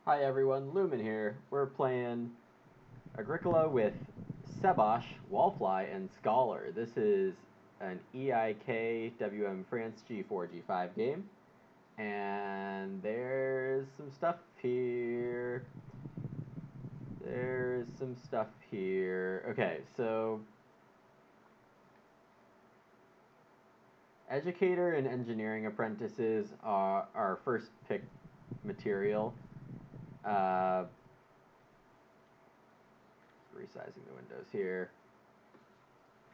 Hi everyone, Lumen here. We're playing Agricola with Sebosh, Wallfly, and Scholar. This is an EIK WM France G4 G5 game. And there's some stuff here. There's some stuff here. Okay, so Educator and Engineering Apprentices are our first pick material. Uh, Resizing the windows here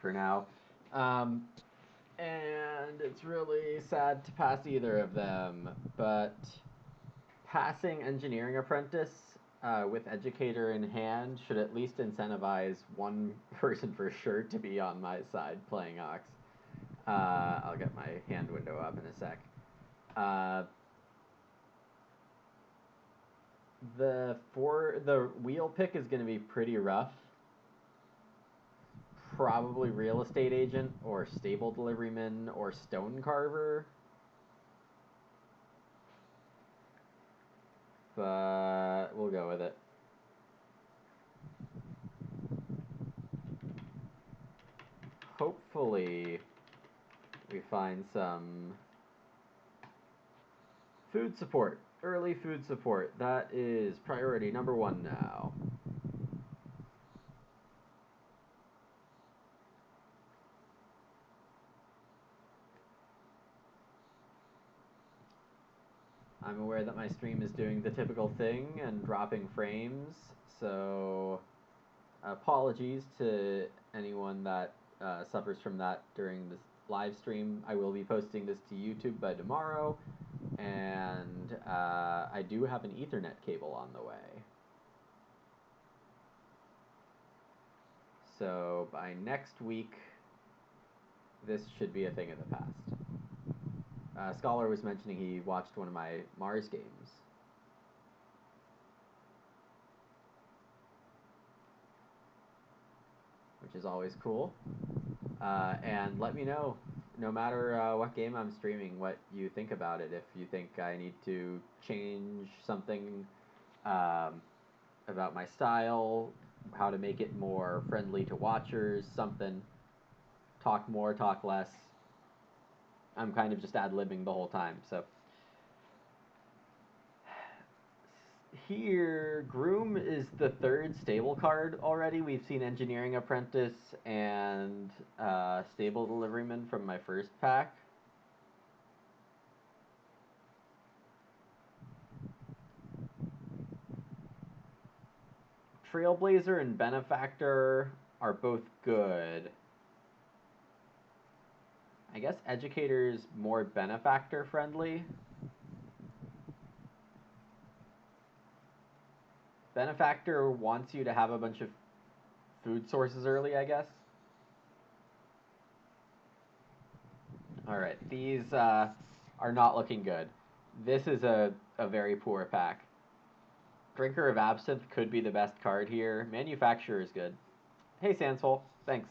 for now. And it's really sad to pass either of them, but passing Engineering Apprentice with Educator in hand should at least incentivize one person for sure to be on my side playing Ox. I'll get my hand window up in a sec. The wheel pick is going to be pretty rough. Probably real estate agent or stable deliveryman or stone carver. But we'll go with it. Hopefully we find some food support. Early food support. That is priority number one now. I'm aware that my stream is doing the typical thing and dropping frames, so apologies to anyone that suffers from that during this live stream. I will be posting this to YouTube by tomorrow, and I do have an Ethernet cable on the way. So by next week, this should be a thing of the past. Scholar was mentioning he watched one of my Mars games. Which is always cool. And let me know, no matter what game I'm streaming, what you think about it. If you think I need to change something about my style, how to make it more friendly to watchers, something. Talk more, talk less. I'm kind of just ad-libbing the whole time, so. Here, Groom is the third stable card already. We've seen Engineering Apprentice and Stable Deliveryman from my first pack. Trailblazer and Benefactor are both good. I guess Educator's more Benefactor friendly. Benefactor wants you to have a bunch of food sources early, I guess. Alright, these are not looking good. This is a very poor pack. Drinker of Absinthe could be the best card here. Manufacturer is good. Hey, Sansful. Thanks.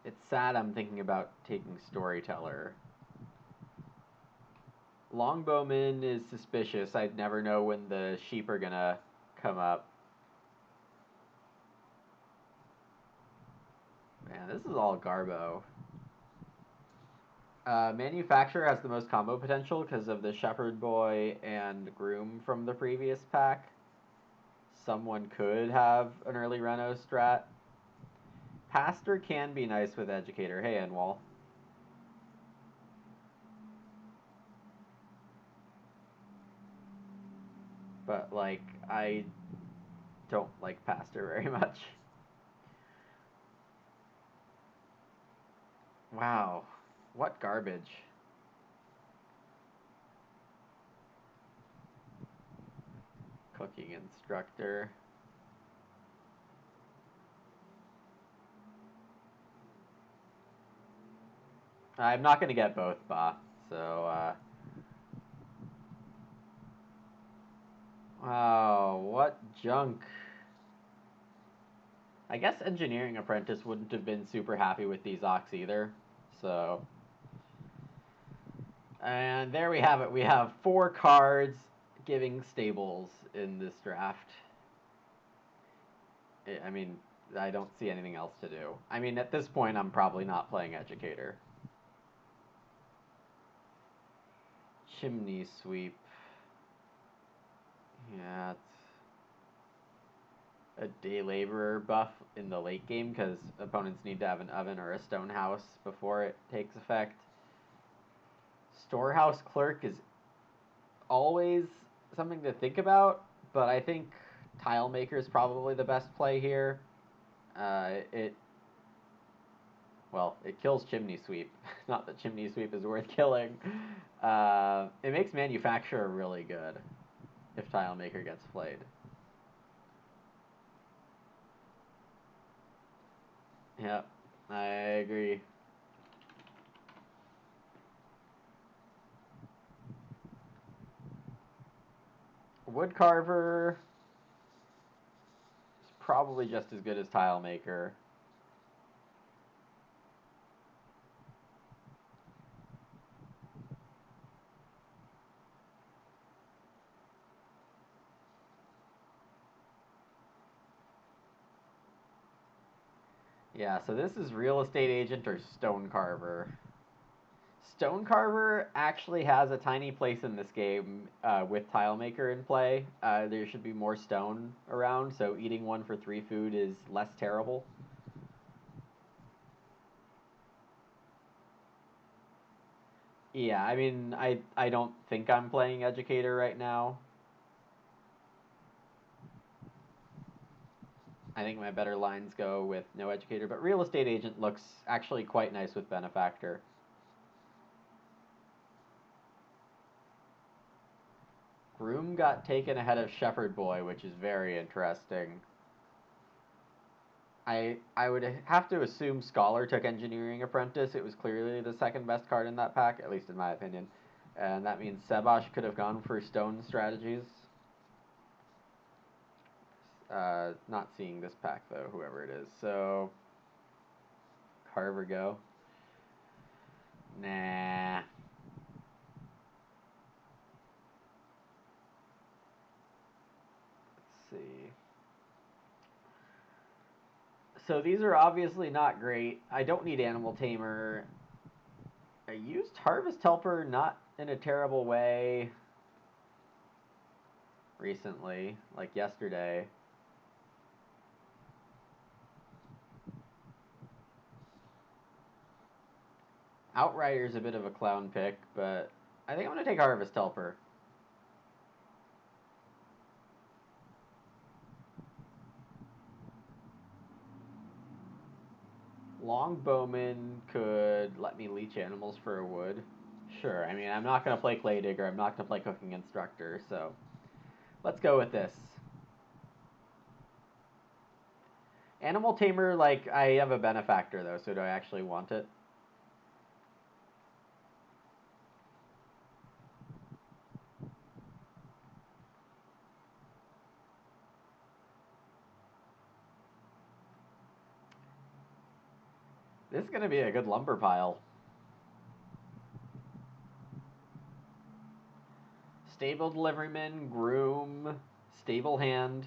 It's sad I'm thinking about taking Storyteller. Longbowman is suspicious. I'd never know when the sheep are gonna come up. Man, this is all Garbo. Manufacturer has the most combo potential because of the Shepherd Boy and Groom from the previous pack. Someone could have an early Reno strat. Pastor can be nice with Educator. Hey, Enwall. But, like, I don't like Pastor very much. Wow. What garbage. Cooking instructor. I'm not going to get both, Ba. So, oh, what junk. I guess Engineering Apprentice wouldn't have been super happy with these Ox either. So, and there we have it. We have 4 cards giving stables in this draft. I mean, I don't see anything else to do. I mean, at this point, I'm probably not playing Educator. Chimney Sweep. Yeah, it's a day laborer buff in the late game because opponents need to have an oven or a stone house before it takes effect. Storehouse Clerk is always something to think about, but I think Tile Maker is probably the best play here. It kills Chimney Sweep. Not that Chimney Sweep is worth killing. It makes Manufacturer really good if Tile Maker gets played. Yep, I agree. Woodcarver is probably just as good as Tile Maker. Yeah, so this is Real Estate Agent or Stone Carver. Stone Carver actually has a tiny place in this game with Tilemaker in play. There should be more stone around, so eating one for 3 food is less terrible. Yeah, I mean, I don't think I'm playing Educator right now. I think my better lines go with no Educator, but Real Estate Agent looks actually quite nice with Benefactor. Groom got taken ahead of Shepherd Boy, which is very interesting. I would have to assume Scholar took Engineering Apprentice. It was clearly the second best card in that pack, at least in my opinion. And that means Sebash could have gone for Stone strategies. Not seeing this pack, though, whoever it is. So, Carver go. Nah. Let's see. So these are obviously not great. I don't need Animal Tamer. I used Harvest Helper not in a terrible way recently, like yesterday. Outrider's a bit of a clown pick, but I think I'm going to take Harvest Helper. Longbowman could let me leech animals for a wood. Sure, I mean, I'm not going to play Clay Digger. I'm not going to play Cooking Instructor, so let's go with this. Animal Tamer, like, I have a Benefactor, though, so do I actually want it? This is going to be a good lumber pile. Stable Deliveryman, Groom, Stable Hand,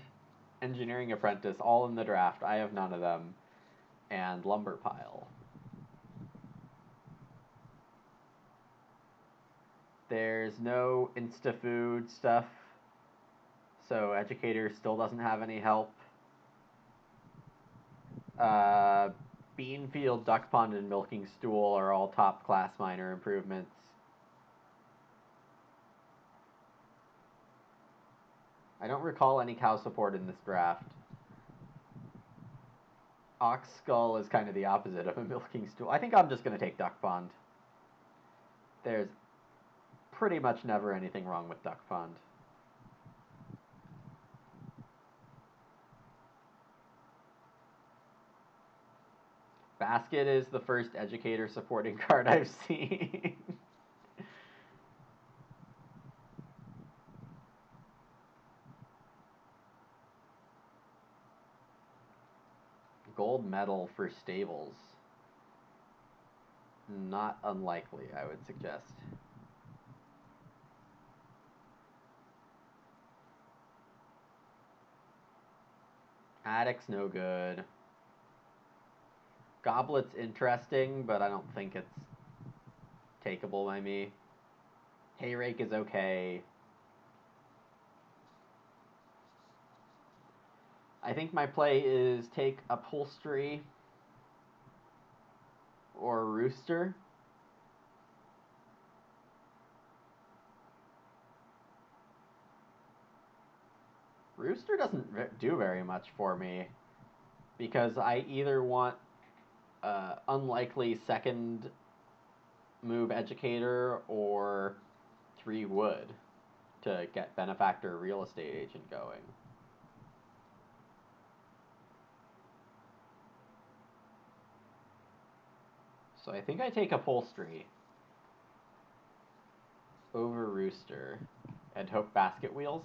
Engineering Apprentice, all in the draft. I have none of them. And lumber pile. There's no insta-food stuff, so Educator still doesn't have any help. Uh, Beanfield, Duck Pond, and Milking Stool are all top class minor improvements. I don't recall any cow support in this draft. Ox Skull is kind of the opposite of a Milking Stool. I think I'm just going to take Duck Pond. There's pretty much never anything wrong with Duck Pond. Basket is the first educator supporting card I've seen. Gold medal for stables. Not unlikely, I would suggest. Attic's no good. Goblet's interesting, but I don't think it's takeable by me. Hayrake is okay. I think my play is take Upholstery or Rooster. Rooster doesn't do very much for me because I either want unlikely second move Educator or 3 wood to get Benefactor Real Estate Agent going. So I think I take Upholstery over Rooster and hope Basket Wheels.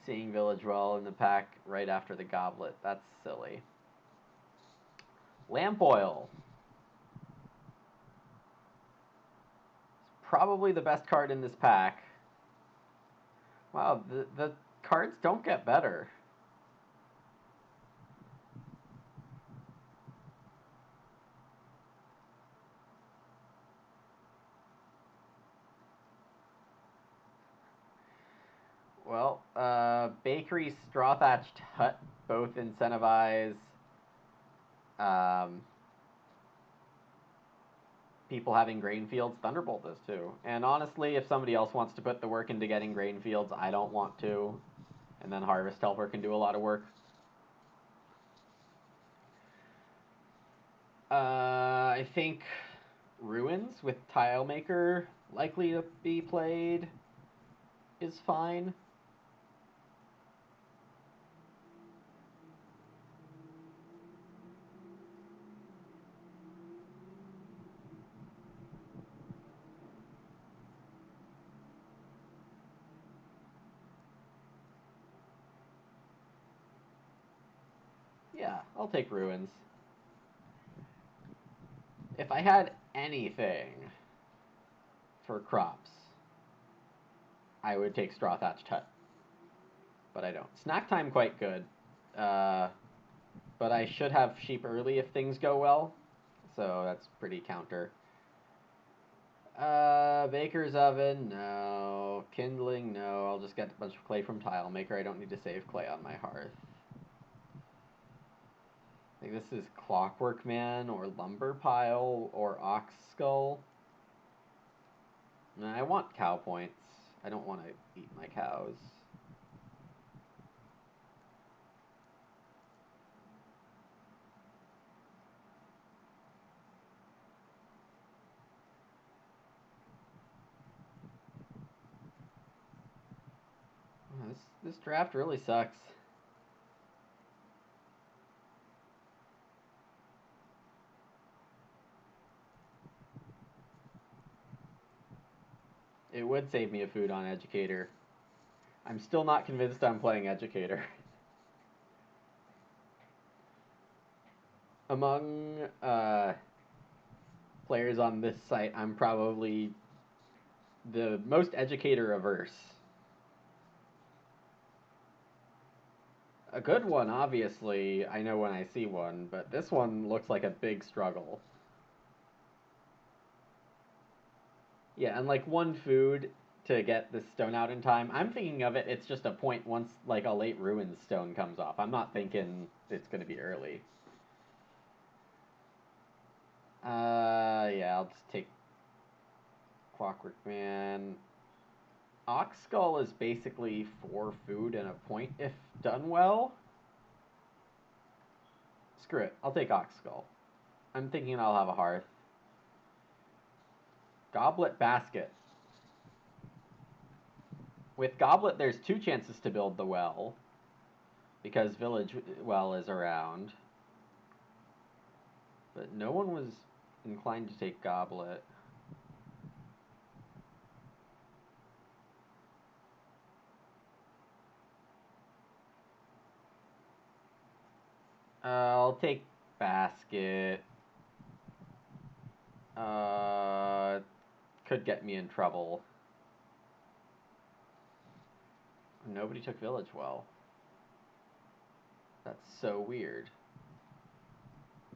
Seeing Village Well in the pack right after the Goblet, that's silly. Lamp Oil. It's probably the best card in this pack. Wow, the cards don't get better. Well, Bakery, Straw Thatched Hut both incentivize people having grain fields. Thunderbolt does too. And honestly, if somebody else wants to put the work into getting grain fields, I don't want to. And then Harvest Helper can do a lot of work. I think Ruins with Tilemaker likely to be played is fine. Yeah, I'll take Ruins. If I had anything for crops, I would take Straw Thatched Hut. But I don't. Snack Time quite good. But I should have sheep early if things go well. So that's pretty counter. Baker's Oven, no. Kindling, no. I'll just get a bunch of clay from Tilemaker. I don't need to save clay on my hearth. I think this is Clockwork Man or Lumber Pile or Ox Skull. I want cow points. I don't want to eat my cows. This draft really sucks. It would save me a food on Educator. I'm still not convinced I'm playing Educator. Among players on this site, I'm probably the most Educator averse. A good one, obviously, I know when I see one, but this one looks like a big struggle. Yeah, and like one food to get this stone out in time. I'm thinking of it, it's just a point once like a late ruins stone comes off. I'm not thinking it's going to be early. Yeah, I'll just take Clockwork Man. Ox Skull is basically 4 food and a point if done well. Screw it, I'll take Ox Skull. I'm thinking I'll have a hearth. Goblet Basket. With Goblet, there's 2 chances to build the well. because Village Well is around. But no one was inclined to take Goblet. I'll take Basket. Uh, could get me in trouble. Nobody took Village Well. That's so weird.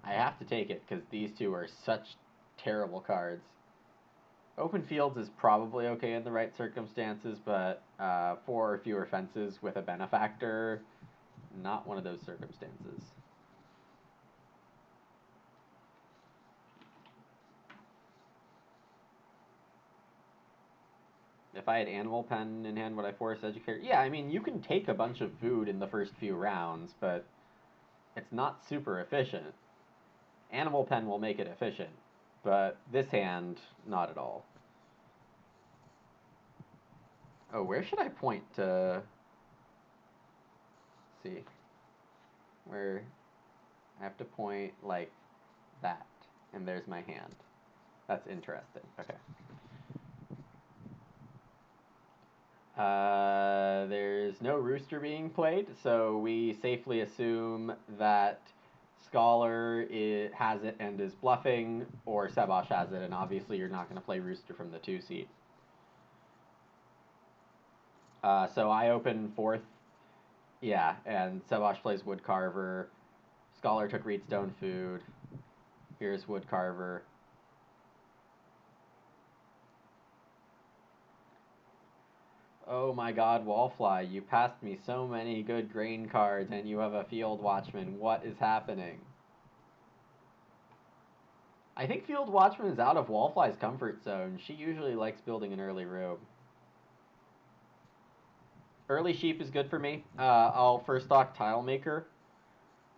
I have to take it because these two are such terrible cards. Open Fields is probably okay in the right circumstances, but 4 or fewer fences with a Benefactor, not one of those circumstances. If I had Animal Pen in hand, would I force Educator? Yeah, I mean, you can take a bunch of food in the first few rounds, but it's not super efficient. Animal Pen will make it efficient, but this hand, not at all. Oh, where should I point to see? Where I have to point like that, and there's my hand. That's interesting. Okay. There's no Rooster being played, so we safely assume that Scholar has it and is bluffing, or Sebosh has it, and obviously you're not going to play Rooster from the 2 seat. So I open 4th, yeah, and Sebosh plays Woodcarver. Scholar took Reedstone Food. Here's Woodcarver. Oh my god, Wallfly, you passed me so many good grain cards and you have a Field Watchman. What is happening? I think Field Watchman is out of Wallfly's comfort zone. She usually likes building an early robe. Early Sheep is good for me. I'll first stock Tile Maker.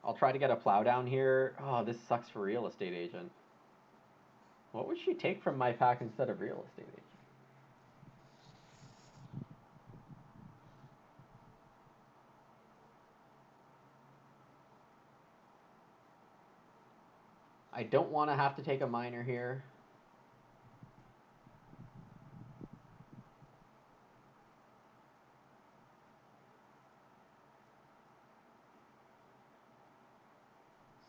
I'll try to get a plow down here. Oh, this sucks for Real Estate Agent. What would she take from my pack instead of Real Estate Agent? I don't want to have to take a miner here.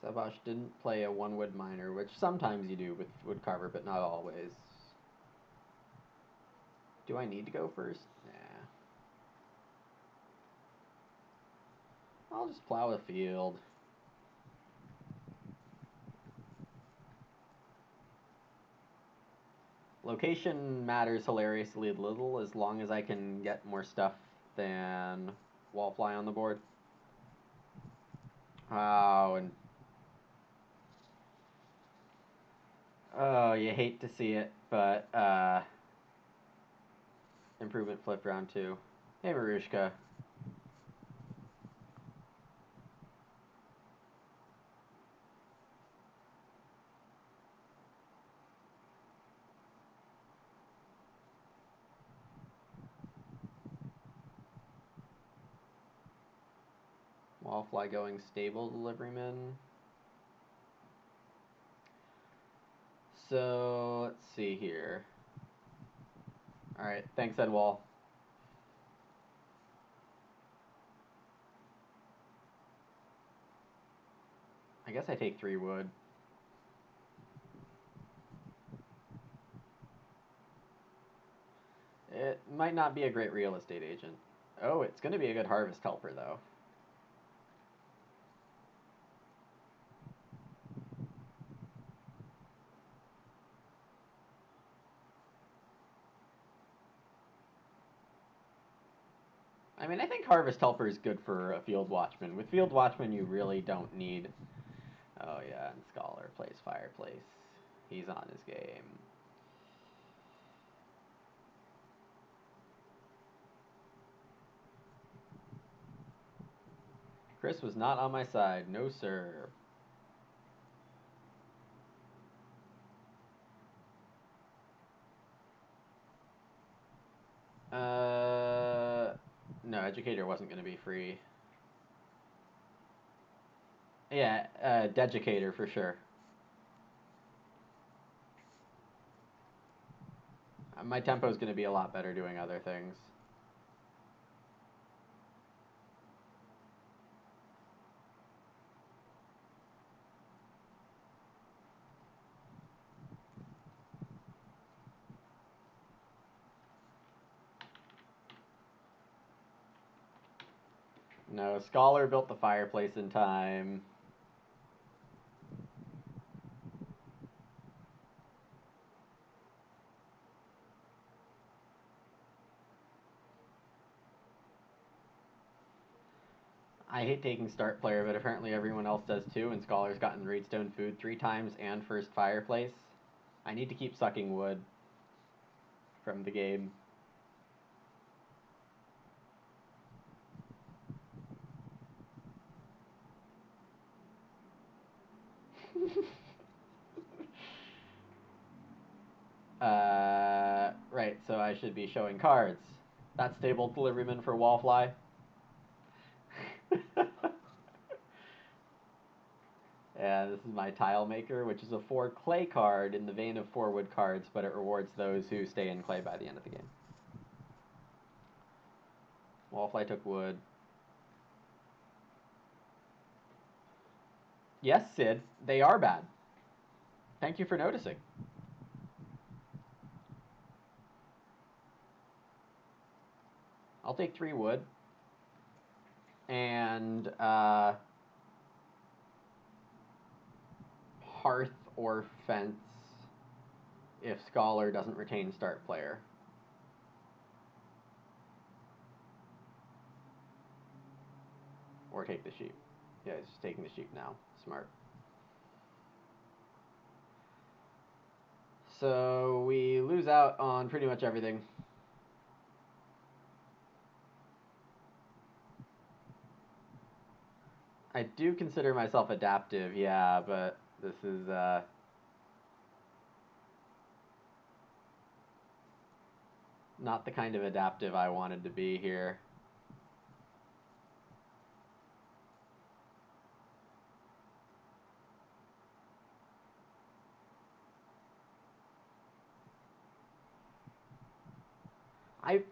Sebosh didn't play a 1-wood miner, which sometimes you do with Woodcarver, but not always. Do I need to go first? Nah. I'll just plow a field. Location matters hilariously little as long as I can get more stuff than Wallfly on the board. Oh, and oh, you hate to see it, but improvement flip round 2. Hey, Marushka. Wallfly going stable deliveryman. So let's see here. All right, thanks, Edwall. I guess I take 3 wood. It might not be a great Real Estate Agent. Oh, it's going to be a good Harvest Helper, though. I mean, I think Harvest Helper is good for a Field Watchman. With Field Watchman, you really don't need... Oh, yeah, and Scholar plays Fireplace. He's on his game. Chris was not on my side. No, sir. No, Educator wasn't going to be free. Yeah, DEducator for sure. My tempo is going to be a lot better doing other things. No, Scholar built the fireplace in time. I hate taking start player, but apparently everyone else does too, and Scholar's gotten Raidstone food 3 times and first fireplace. I need to keep sucking wood from the game. Right, so I should be showing cards. That's stable deliveryman for Wallfly. And this is my tile maker, which is a 4 clay card in the vein of 4 wood cards, but it rewards those who stay in clay by the end of the game. Wallfly took wood. Yes, Sid, they are bad. Thank you for noticing. I'll take 3 wood. And hearth or fence if Scholar doesn't retain start player. Or take the sheep. Yeah, he's just taking the sheep now. Smart. So we lose out on pretty much everything. I do consider myself adaptive, yeah, but this is not the kind of adaptive I wanted to be here.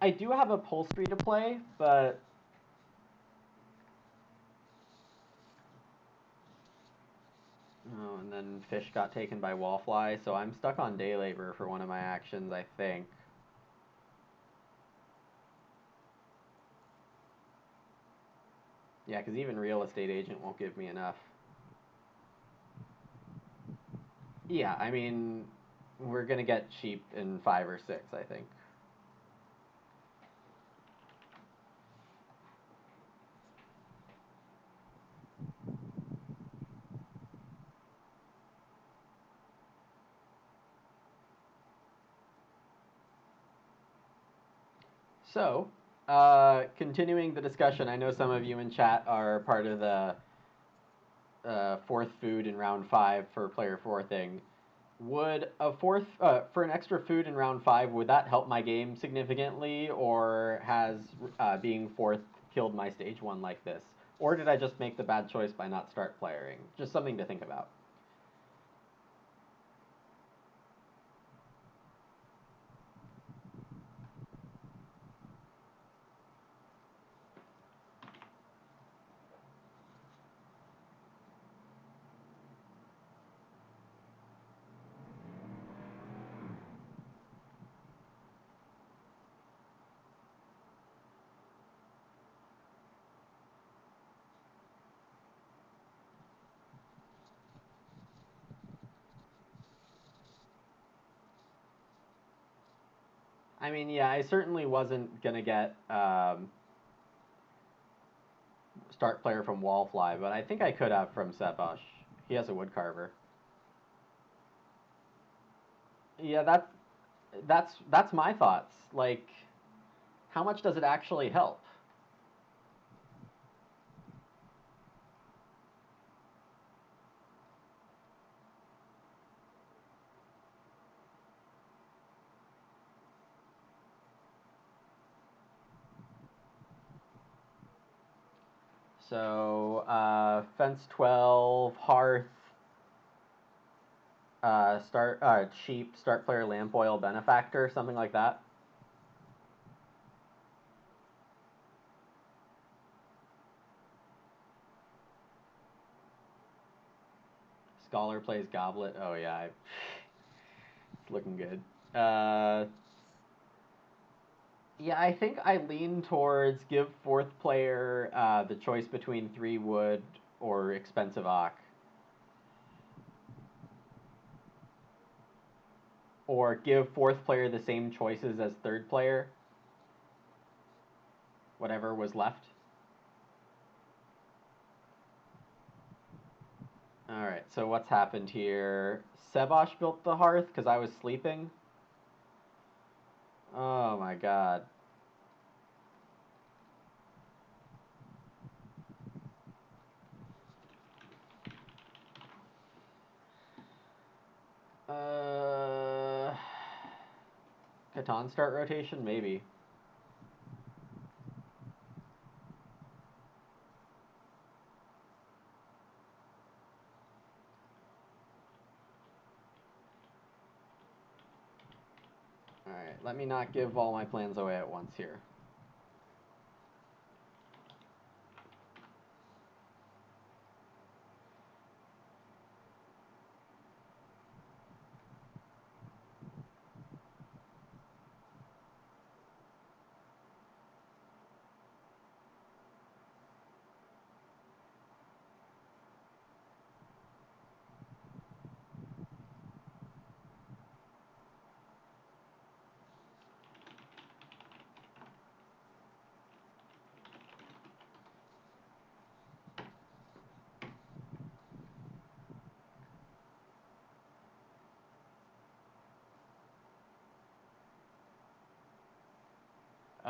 I do have upholstery to play, but oh, and then fish got taken by wallfly, so I'm stuck on day labor for one of my actions, I think. Yeah, because even real estate agent won't give me enough. Yeah, I mean, we're gonna get sheep in 5 or 6, I think. So, continuing the discussion, I know some of you in chat are part of the 4th food in round 5 for player 4 thing. Would a 4th, for an extra food in round 5, would that help my game significantly, or has being 4th killed my stage 1 like this? Or did I just make the bad choice by not start playering? Just something to think about. I mean, yeah, I certainly wasn't gonna get start player from Wallfly, but I think I could have from Seposh. He has a woodcarver. Yeah, that's my thoughts. Like, how much does it actually help? So, fence 12, hearth, sheep, start player, lamp oil, benefactor, something like that. Scholar plays goblet. Oh yeah, it's looking good. Yeah, I think I lean towards give fourth player the choice between 3 wood or expensive ock. Or give fourth player the same choices as third player, whatever was left. Alright, so what's happened here? Sebosh built the hearth because I was sleeping. Oh my god. Catan start rotation? Maybe. Alright, let me not give all my plans away at once here.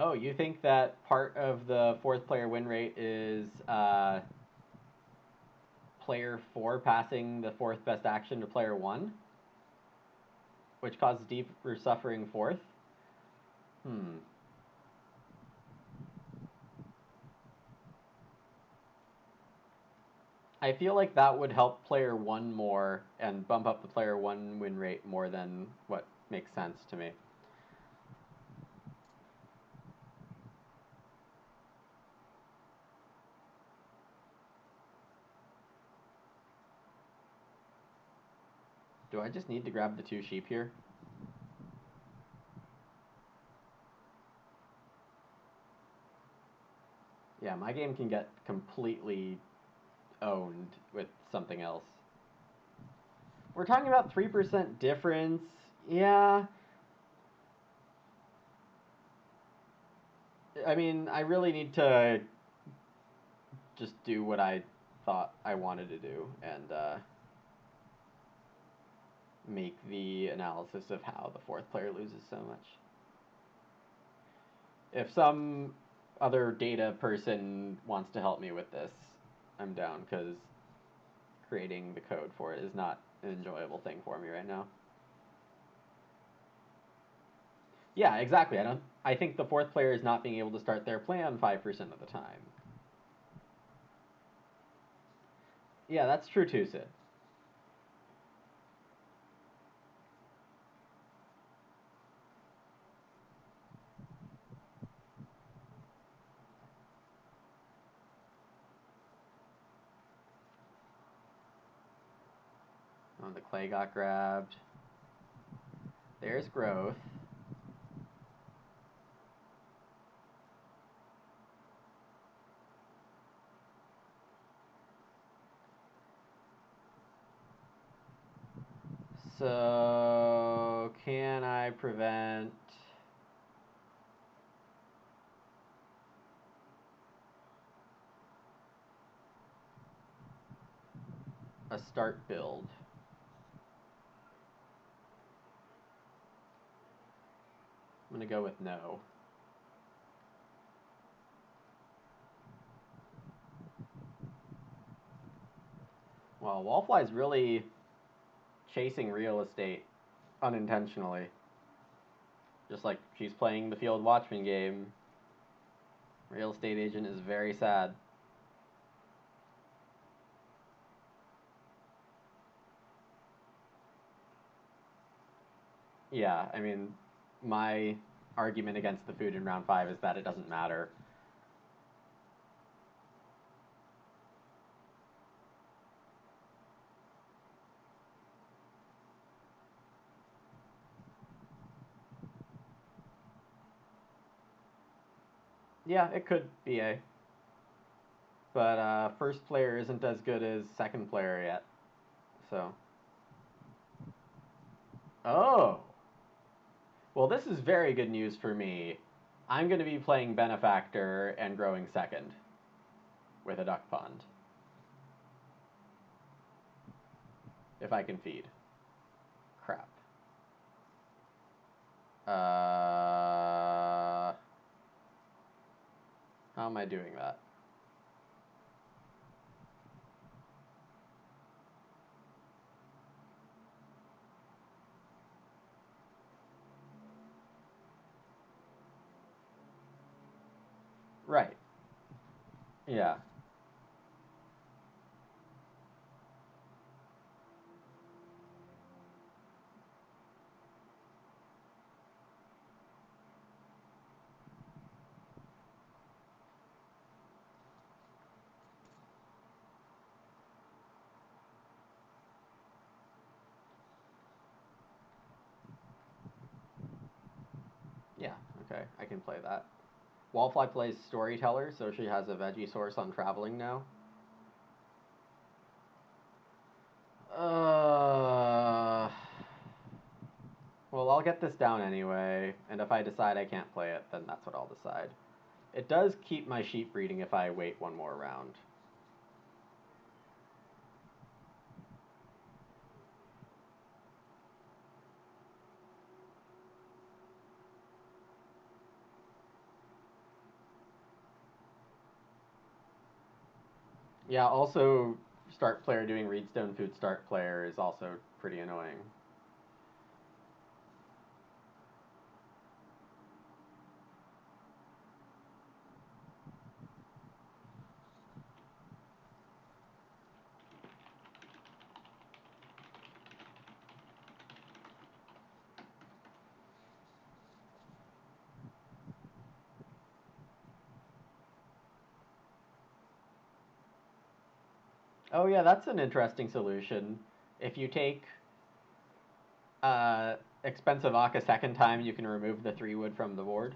Oh, you think that part of the fourth player win rate is player 4 passing the fourth best action to player 1? Which causes deeper suffering fourth? I feel like that would help player 1 more and bump up the player 1 win rate more than what makes sense to me. Do I just need to grab the 2 sheep here? Yeah, my game can get completely owned with something else. We're talking about 3% difference. Yeah. I mean, I really need to just do what I thought I wanted to do and make the analysis of how the fourth player loses so much. If some other data person wants to help me with this, I'm down, because creating the code for it is not an enjoyable thing for me right now. Yeah, exactly. I think the fourth player is not being able to start their plan 5% of the time. Yeah, that's true too, Sid. Oh, the clay got grabbed. There's growth. So, can I prevent a start build? I'm going to go with no. Well, Wallfly's really chasing real estate unintentionally. Just like she's playing the Field Watchman game. Real estate agent is very sad. Yeah, I mean, my argument against the food in round 5 is that it doesn't matter. Yeah, it could be A, but first player isn't as good as second player yet. So, oh, well, this is very good news for me. I'm going to be playing Benefactor and growing second with a duck pond if I can feed. Crap. How am I doing that? Right. Yeah. Yeah. Okay. I can play that. Wallfly plays Storyteller, so she has a veggie source on traveling now. Uh. Well, I'll get this down anyway, and if I decide I can't play it, then that's what I'll decide. It does keep my sheep breeding if I wait one more round. Yeah, also, start player doing Reedstone food start player is also pretty annoying. Oh yeah, that's an interesting solution. If you take expensive Ock a second time, you can remove the 3 wood from the board.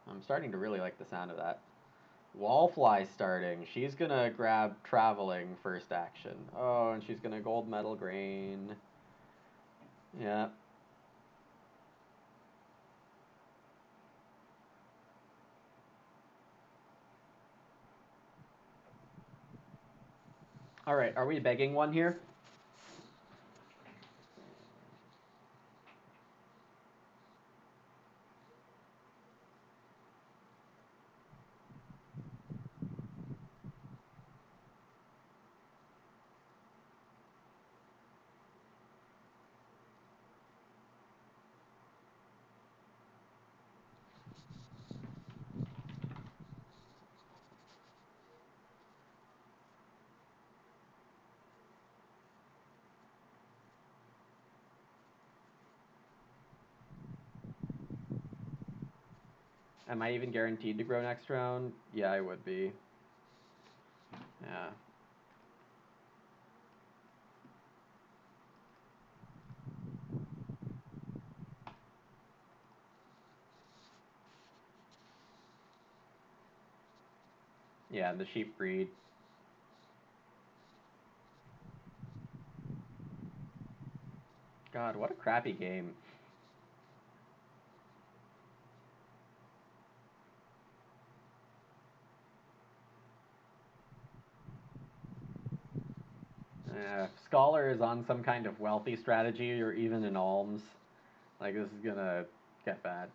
I'm starting to really like the sound of that. Wallfly starting. She's gonna grab traveling first action. Oh, and she's gonna gold metal grain. Yeah. All right. Are we begging one here? Am I even guaranteed to grow next round? Yeah, I would be. Yeah. Yeah, the sheep breed. God, what a crappy game. If Scholar is on some kind of wealthy strategy or even an alms, like this is gonna get bad.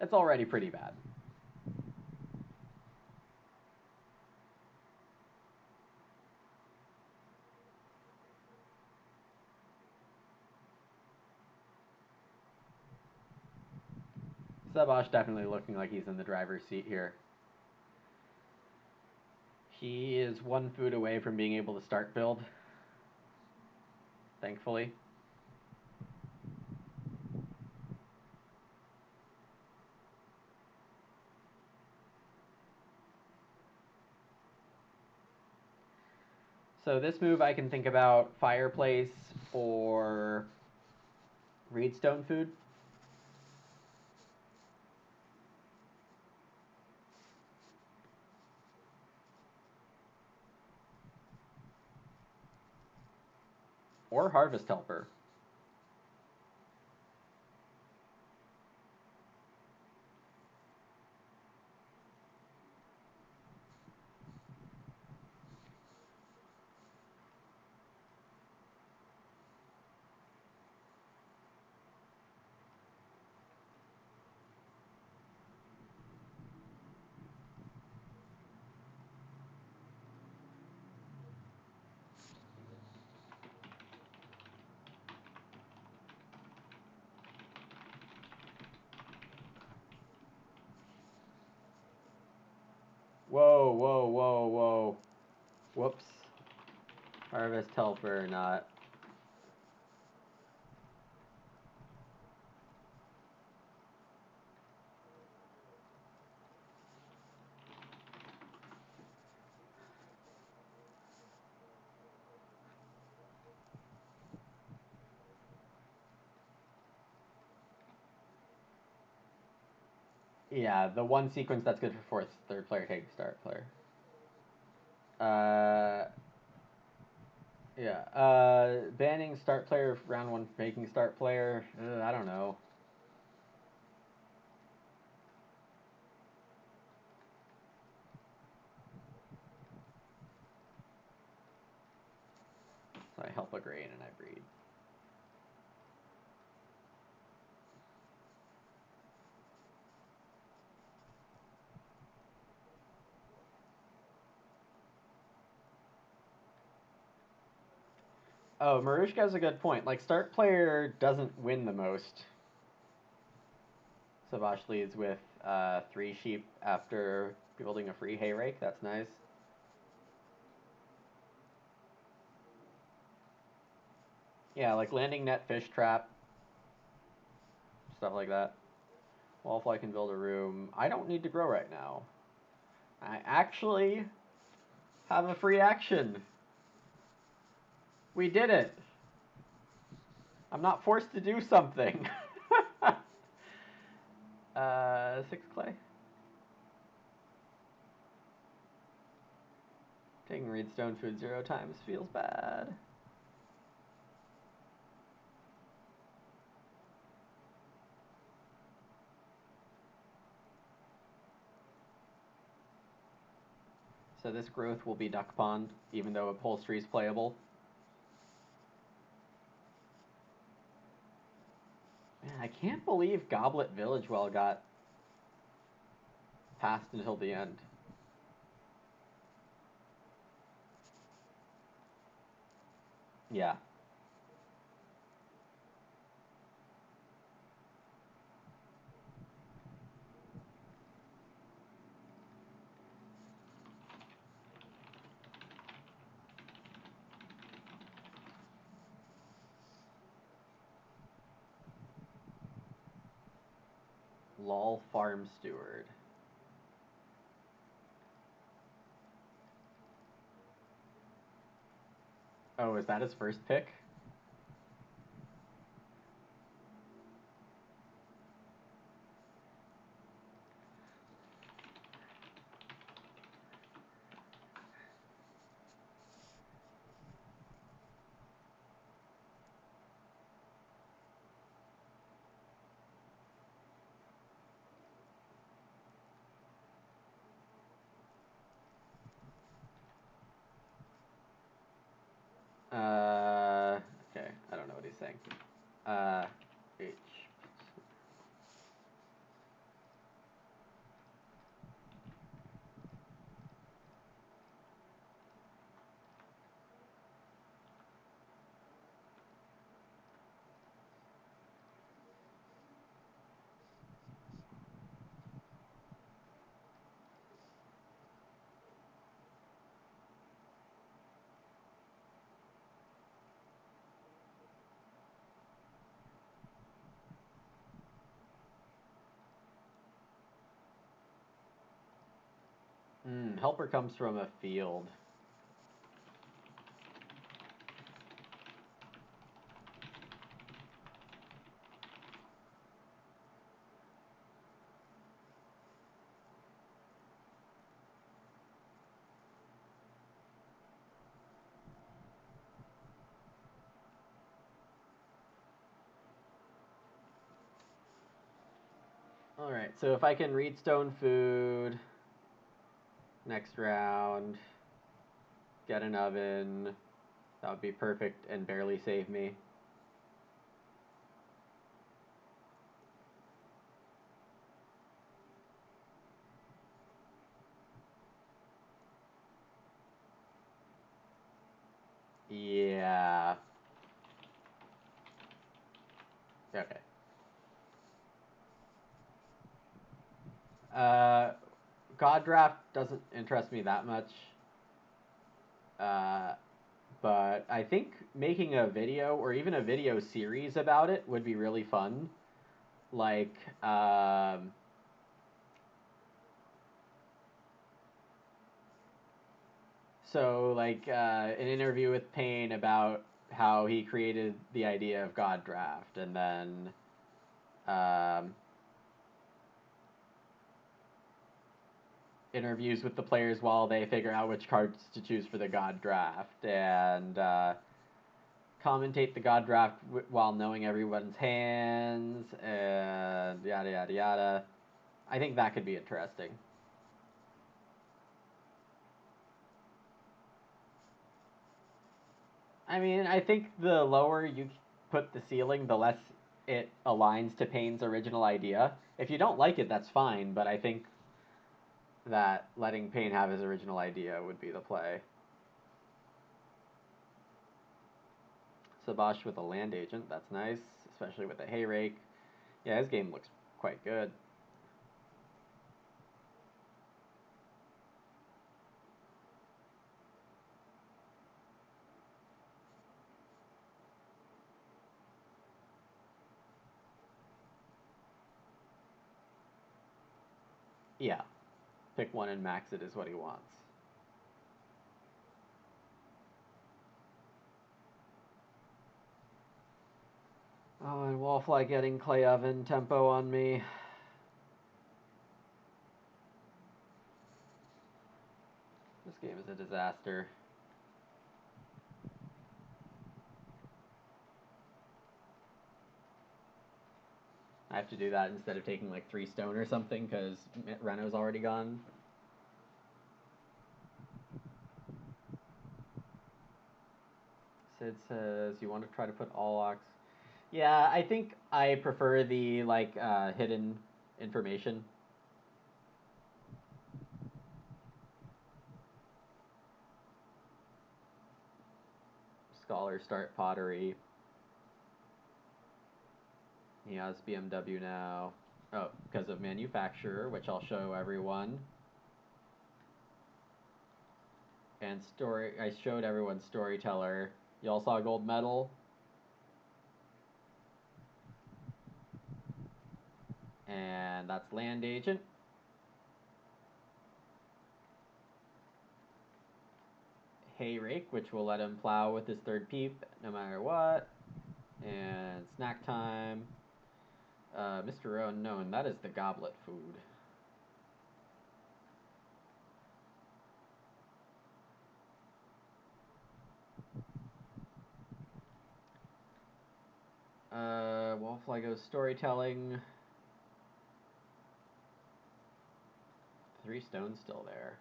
It's already pretty bad. Sebash definitely looking like he's in the driver's seat here. He is one food away from being able to start build, thankfully. So this move I can think about fireplace or reedstone food. Or harvest helper. Whoa, whoa, whoa, whoa. Whoops. Harvest helper, not. Yeah, the one sequence that's good for fourth, third player taking start player. Yeah. Banning start player round one, making start player. I don't know. So I help a grain and I breed. Oh, Marushka has a good point. Like, start player doesn't win the most. Sabash leads with 3 sheep after building a free hay rake. That's nice. Yeah, like landing net, fish trap, stuff like that. Wallfly can build a room. I don't need to grow right now. I actually have a free action. We did it. I'm not forced to do something. 6 clay. Taking reedstone food 0 times feels bad. So this growth will be duck pond, even though upholstery is playable. Man, I can't believe Goblet Village Well got passed until the end. Yeah. Lol Farm Steward. Oh, is that his first pick? Okay, I don't know what he's saying. H. Helper comes from a field. Alright, so if I can read stone food, next round, get an oven, that would be perfect and barely save me. Yeah. Okay. Uh, God Draft doesn't interest me that much. Uh, but I think making a video or even a video series about it would be really fun. Like, so like an interview with Payne about how he created the idea of God Draft, and then um, interviews with the players while they figure out which cards to choose for the God Draft, and commentate the God Draft while knowing everyone's hands, and yada yada yada. I think that could be interesting. I mean, I think the lower you put the ceiling, the less it aligns to Payne's original idea. If you don't like it, that's fine, but I think that letting Payne have his original idea would be the play. Sabash with a land agent, that's nice, especially with the hay rake. Yeah, his game looks quite good. Yeah, pick one and max it is what he wants. Oh, and Wallfly getting clay oven tempo on me. This game is a disaster. I have to do that instead of taking like 3 stone or something because Reno's already gone. Sid says you want to try to put all ox. Yeah, I think I prefer the like hidden information. Scholars start pottery. He has BMW now. Oh, because of manufacturer, which I'll show everyone. And story, I showed everyone storyteller. Y'all saw gold medal. And that's land agent. Hay rake, which will let him plow with his third peep no matter what. And snack time. Mr. Unknown, that is the goblet food. Wallfly goes storytelling. 3 stones still there.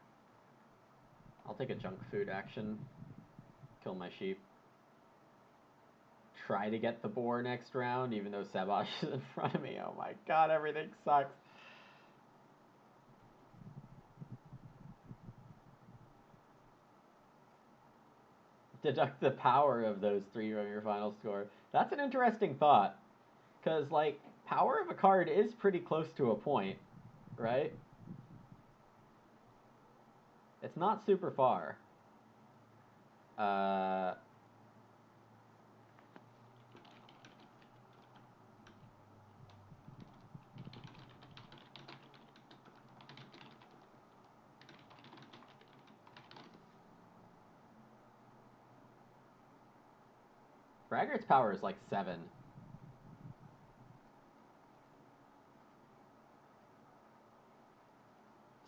I'll take a junk food action. Kill my sheep. Try to get the boar next round, even though Sabosh is in front of me. Oh my god, everything sucks. Deduct the power of those 3 from your final score. That's an interesting thought. Because, like, power of a card is pretty close to a point, right? It's not super far. Uh, Braggart's power is like 7.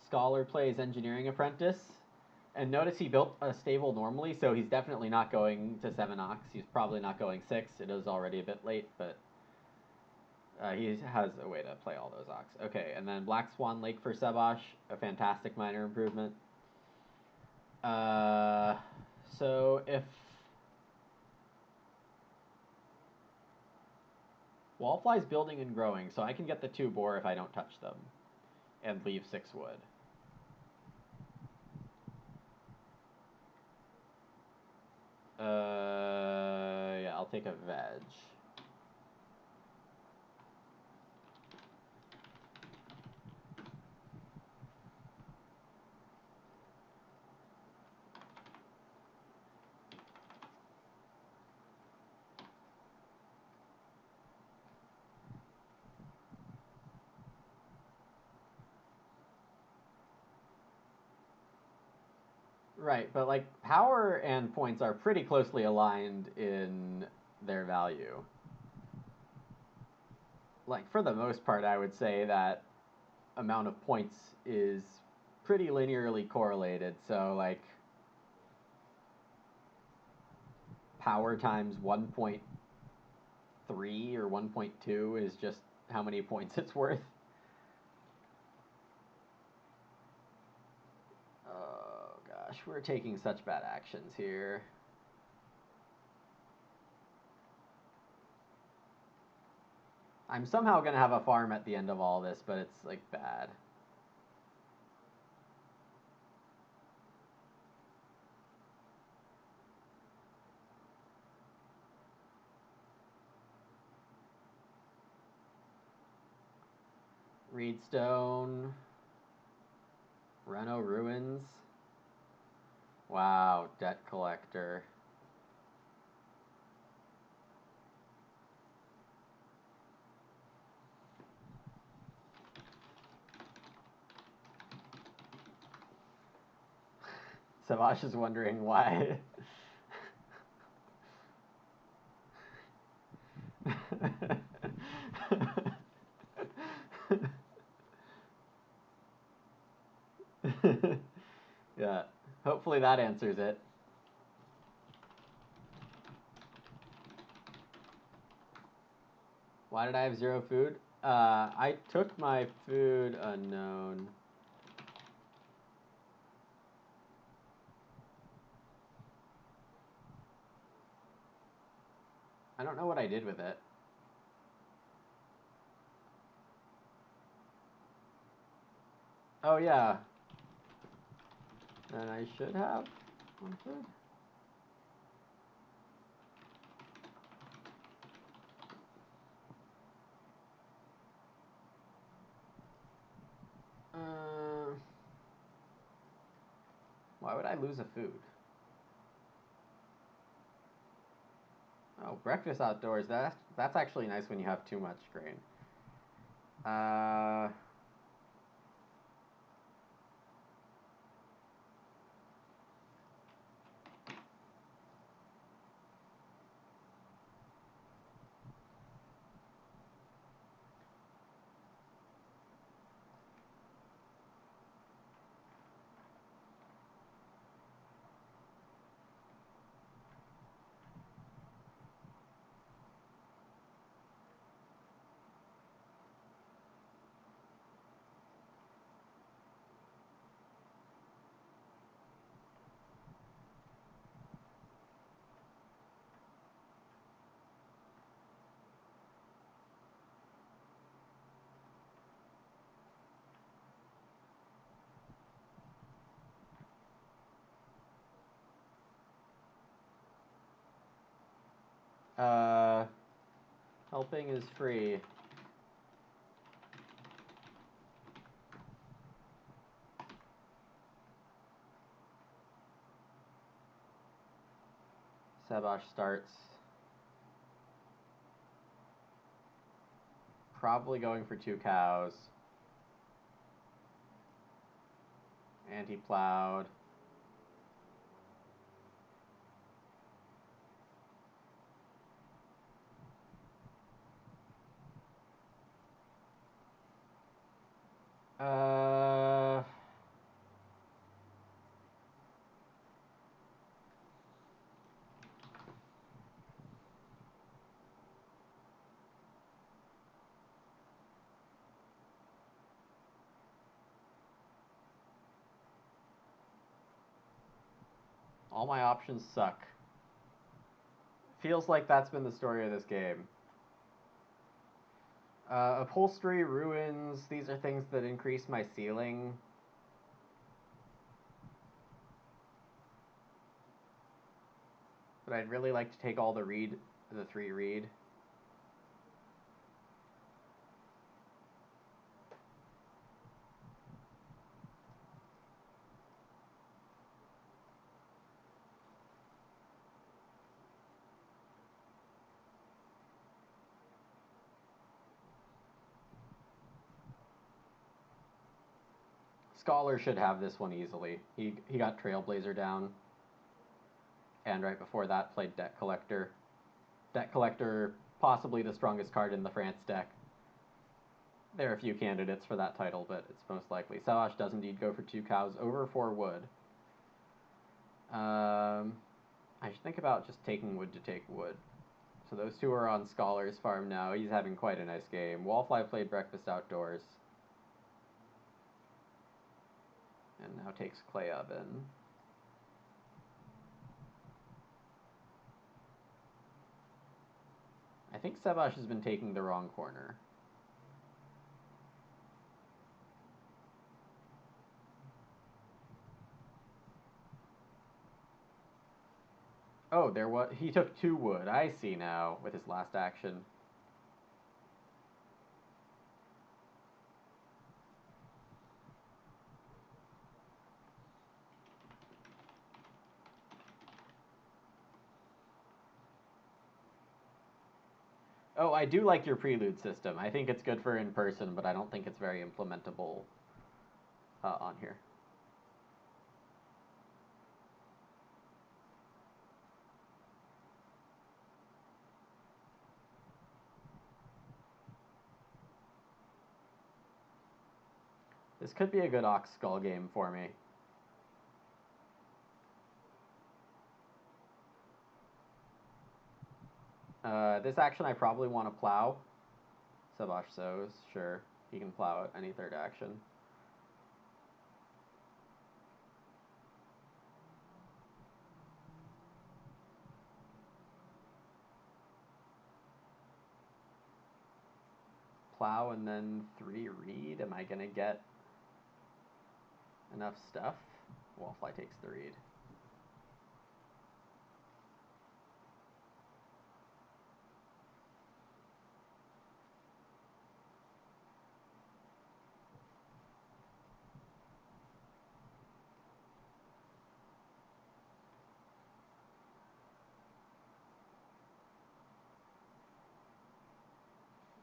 Scholar plays Engineering Apprentice. And notice he built a stable normally, so he's definitely not going to 7 Ox. He's probably not going 6. It is already a bit late, but he has a way to play all those Ox. Okay, and then Black Swan Lake for Sebash, a fantastic minor improvement. So if Wallfly's building and growing, so I can get the 2 boar if I don't touch them, and leave 6 wood. Yeah, I'll take a veg. Right, but like power and points are pretty closely aligned in their value. Like for the most part, I would say that amount of points is pretty linearly correlated. So like power times 1.3 or 1.2 is just how many points it's worth. Oh gosh, we're taking such bad actions here. I'm somehow going to have a farm at the end of all this, but it's like bad. Reedstone. Reno Ruins. Wow, debt collector. Savash is wondering why. Yeah, hopefully that answers it. Why did I have 0 food? I took my food unknown. I don't know what I did with it. Oh yeah. Then I should have 1 food. Why would I lose a food? Oh, breakfast outdoors. That's actually nice when you have too much grain. Uh, uh, helping is free. Sebash starts. Probably going for 2 cows. Anti-plowed. Uh, all my options suck. Feels like that's been the story of this game. Upholstery, ruins, these are things that increase my ceiling. But I'd really like to take all the 3 read. Scholar should have this one easily. He got Trailblazer down. And right before that played Debt Collector. Debt Collector, possibly the strongest card in the France deck. There are a few candidates for that title, but it's most likely. Savage does indeed go for 2 cows over 4 wood. I should think about just taking wood to take wood. So those 2 are on Scholar's farm now. He's having quite a nice game. Wallfly played Breakfast Outdoors. And now takes Clay Oven. I think Savage has been taking the wrong corner. Oh, he took 2 wood. I see now with his last action. Oh, I do like your prelude system. I think it's good for in person, but I don't think it's very implementable on here. This could be a good Ox Skull game for me. This action I probably want to plow. Savage sows, sure. He can plow at any third action. Plow and then 3 read. Am I going to get enough stuff? Wallfly takes the read.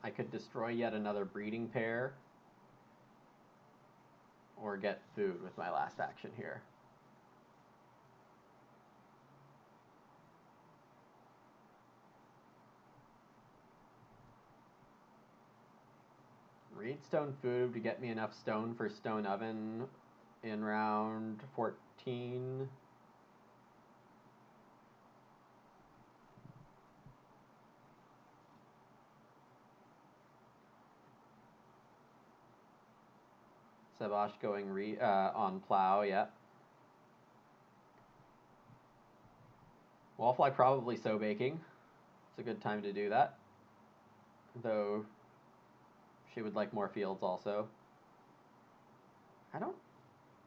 I could destroy yet another breeding pair or get food with my last action here. Reed stone food to get me enough stone for stone oven in round 14. Sabosh going on plow, yeah. Wallfly probably sow baking. It's a good time to do that. Though she would like more fields also. I don't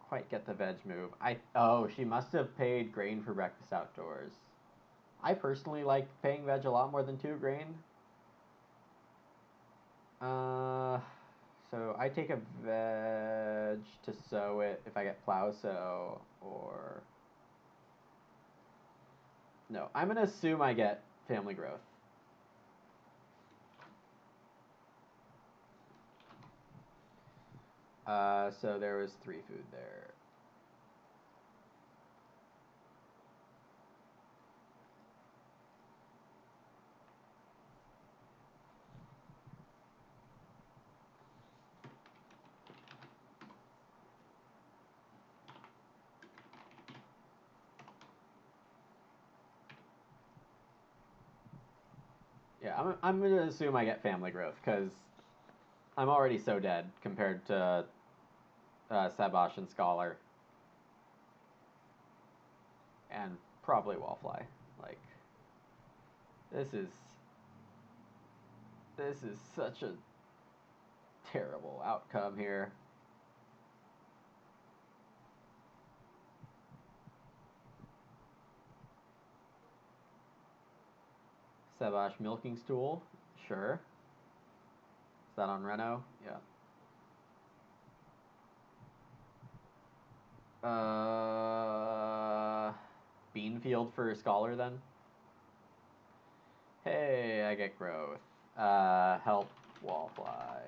quite get the veg move. Oh, she must have paid grain for Breakfast Outdoors. I personally like paying veg a lot more than 2 grain. So I take a veg to sow it if I get plow sow, or... No, I'm going to assume I get family growth. So there was 3 food there. Yeah, I'm gonna assume I get family growth because I'm already so dead compared to Sabosh and Scholar, and probably Wallfly. Like this is this is such a terrible outcome here. Sabosh milking stool, sure. Is that on Reno? Yeah. Uh, Beanfield for Scholar then. Hey, I get growth. Help Wallfly.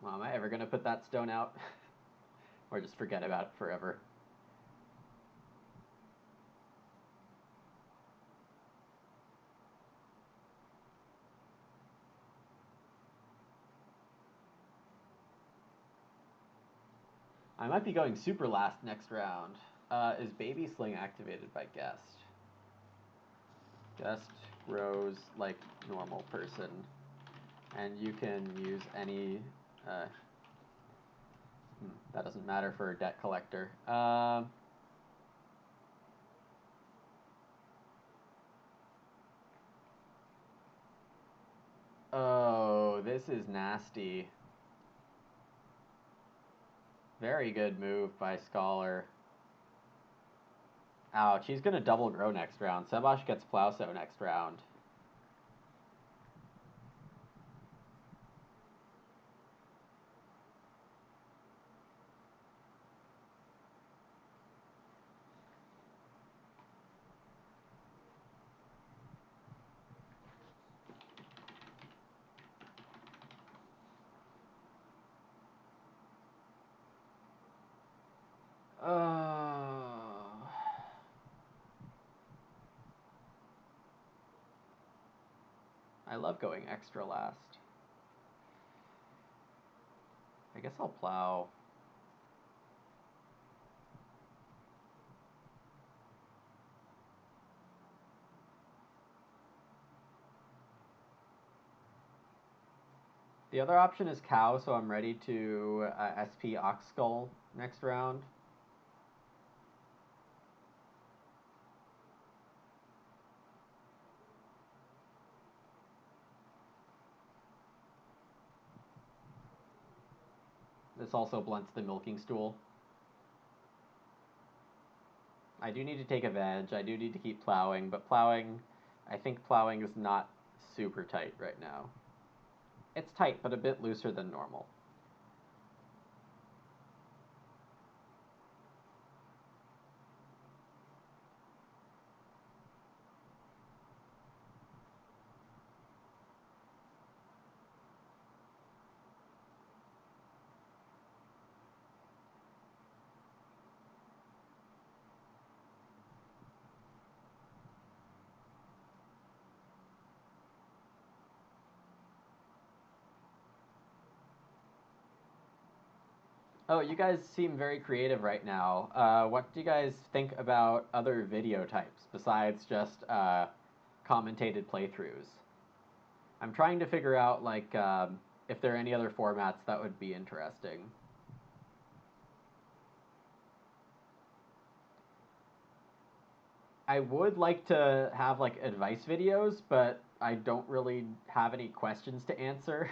Well, am I ever gonna put that stone out? Or just forget about it forever? I might be going super last next round. Is Baby Sling activated by Guest? Guest grows like normal person, and you can use any. Uh, that doesn't matter for a debt collector. Oh, this is nasty. Very good move by Scholar. Ouch, he's gonna double grow next round. Sebosh gets Plowso next round. Oh. I love going extra last. I guess I'll plow. The other option is cow, so I'm ready to SP Ox Skull next round. This also blunts the milking stool. I do need to take advantage. I do need to keep plowing, but I think plowing is not super tight right now. It's tight, but a bit looser than normal. Oh, you guys seem very creative right now. What do you guys think about other video types besides just commentated playthroughs? I'm trying to figure out if there are any other formats that would be interesting. I would like to have like advice videos, but I don't really have any questions to answer.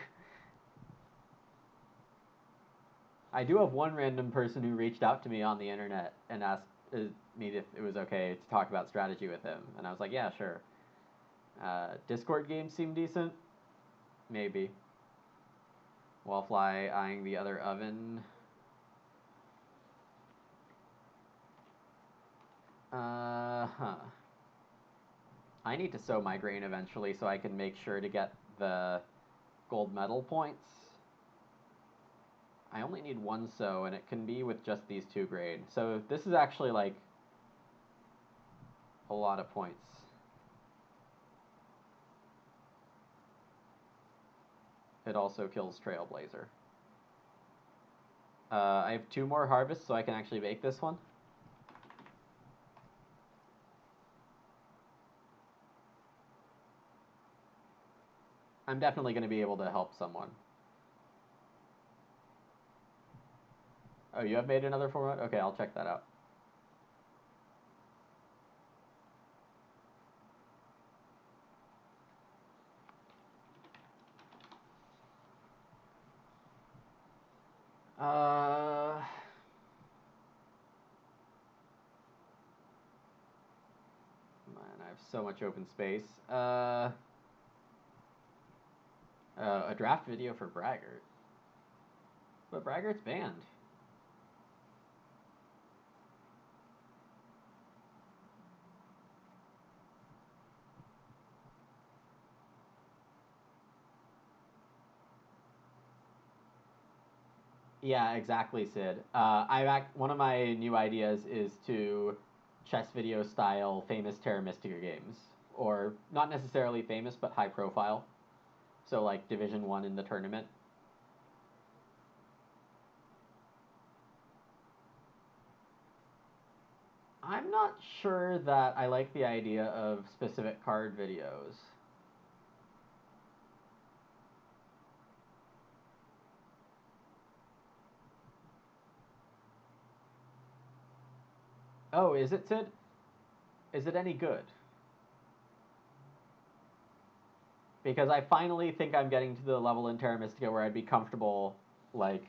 I do have one random person who reached out to me on the internet and asked me if it was okay to talk about strategy with him, and I was like, yeah, sure. Discord games seem decent, maybe. Wallfly eyeing the other oven. Huh. I need to sow my grain eventually so I can make sure to get the gold medal points. I only need one sow, and it can be with just these two grain. So this is actually like a lot of points. It also kills Trailblazer. I have 2 more harvests, so I can actually make this one. I'm definitely going to be able to help someone. Oh, you have made another format? Okay, I'll check that out. Man, I have so much open space. A draft video for Braggart. But Braggart's banned. Yeah, exactly, Sid. One of my new ideas is to chess video style famous Terra Mystica games, or not necessarily famous, but high profile. So like Division 1 in the tournament. I'm not sure that I like the idea of specific card videos. Oh, is it, Sid? Is it any good? Because I finally think I'm getting to the level in Terra Mystica where I'd be comfortable, like,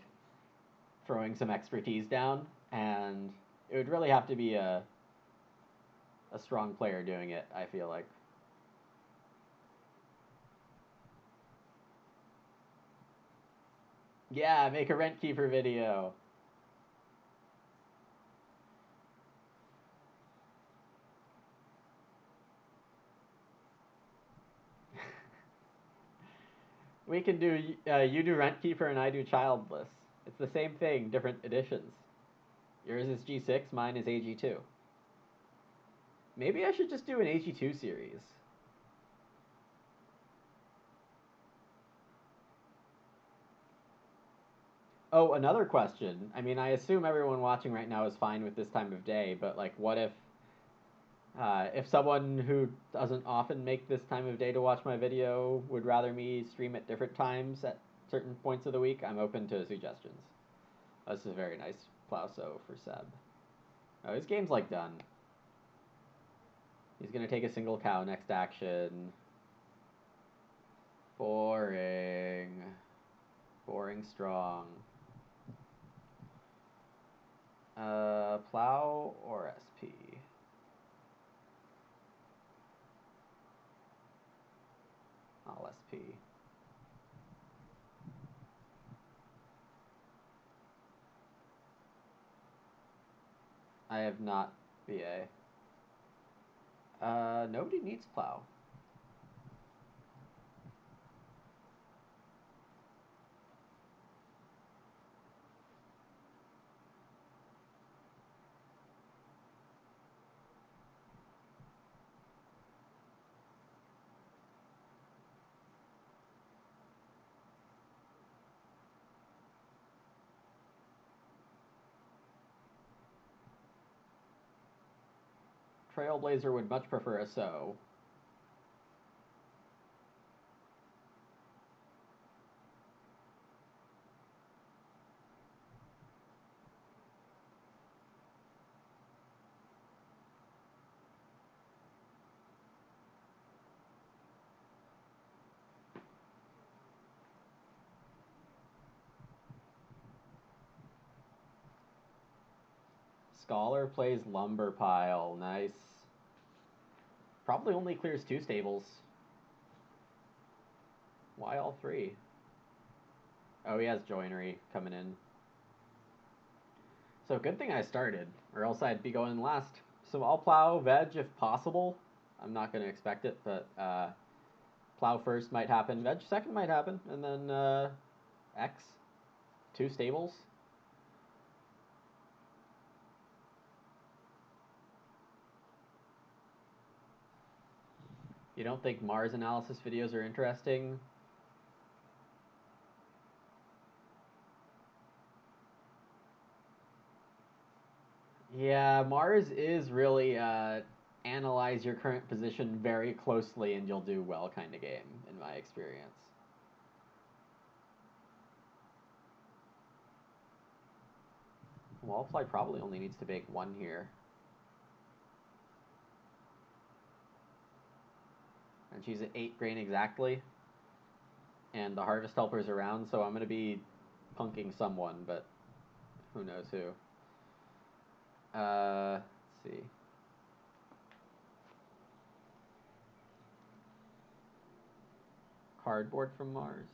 throwing some expertise down, and it would really have to be a strong player doing it, I feel like. Yeah, make a rent keeper video. We can do, you do rent keeper and I do childless. It's the same thing, different editions. Yours is G6, mine is AG2. Maybe I should just do an AG2 series. Oh, another question. I mean, I assume everyone watching right now is fine with this time of day, but like, what if someone who doesn't often make this time of day to watch my video would rather me stream at different times at certain points of the week? I'm open to suggestions. Oh, this is a very nice Plauso for Seb. Oh, his game's like done. He's gonna take a single cow next action. Boring. Boring strong. Plow or SP? I'll SP. I have not BA. Nobody needs plow. Trailblazer would much prefer a so. Scholar plays lumber pile. Nice. Probably only clears 2 stables. Why all 3? Oh, he has joinery coming in. So good thing I started, or else I'd be going last. So I'll plow veg if possible. I'm not going to expect it, but plow first might happen, veg second might happen, and then X. 2 stables. You don't think Mars analysis videos are interesting? Yeah, Mars is really analyze your current position very closely and you'll do well kind of game, in my experience. Wallfly probably only needs to bake one here. And she's at 8 grain exactly. And the Harvest Helper's around, so I'm going to be punking someone, but who knows who. Let's see. Cardboard from Mars.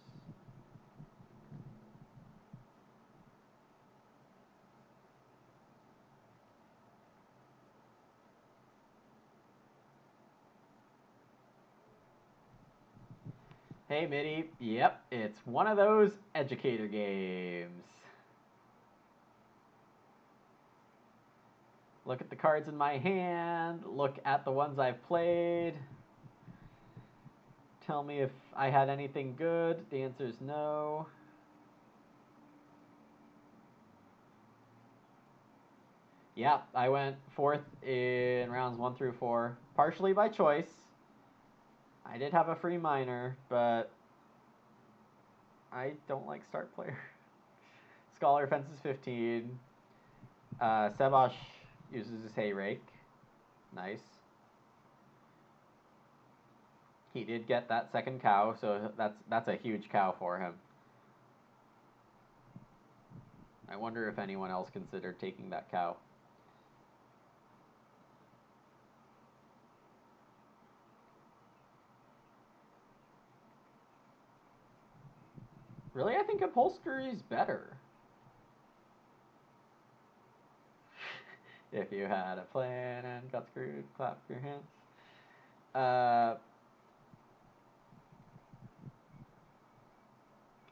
Hey, Mitty. Yep, it's one of those educator games. Look at the cards in my hand. Look at the ones I've played. Tell me if I had anything good. The answer is no. Yeah, I went 4th in rounds 1 through 4, partially by choice. I did have a free minor, but I don't like start player. Scholar fences 15. Sebash uses his hay rake. Nice. He did get that second cow, so that's a huge cow for him. I wonder if anyone else considered taking that cow. Really, I think upholstery is better. If you had a plan and got screwed, clap your hands.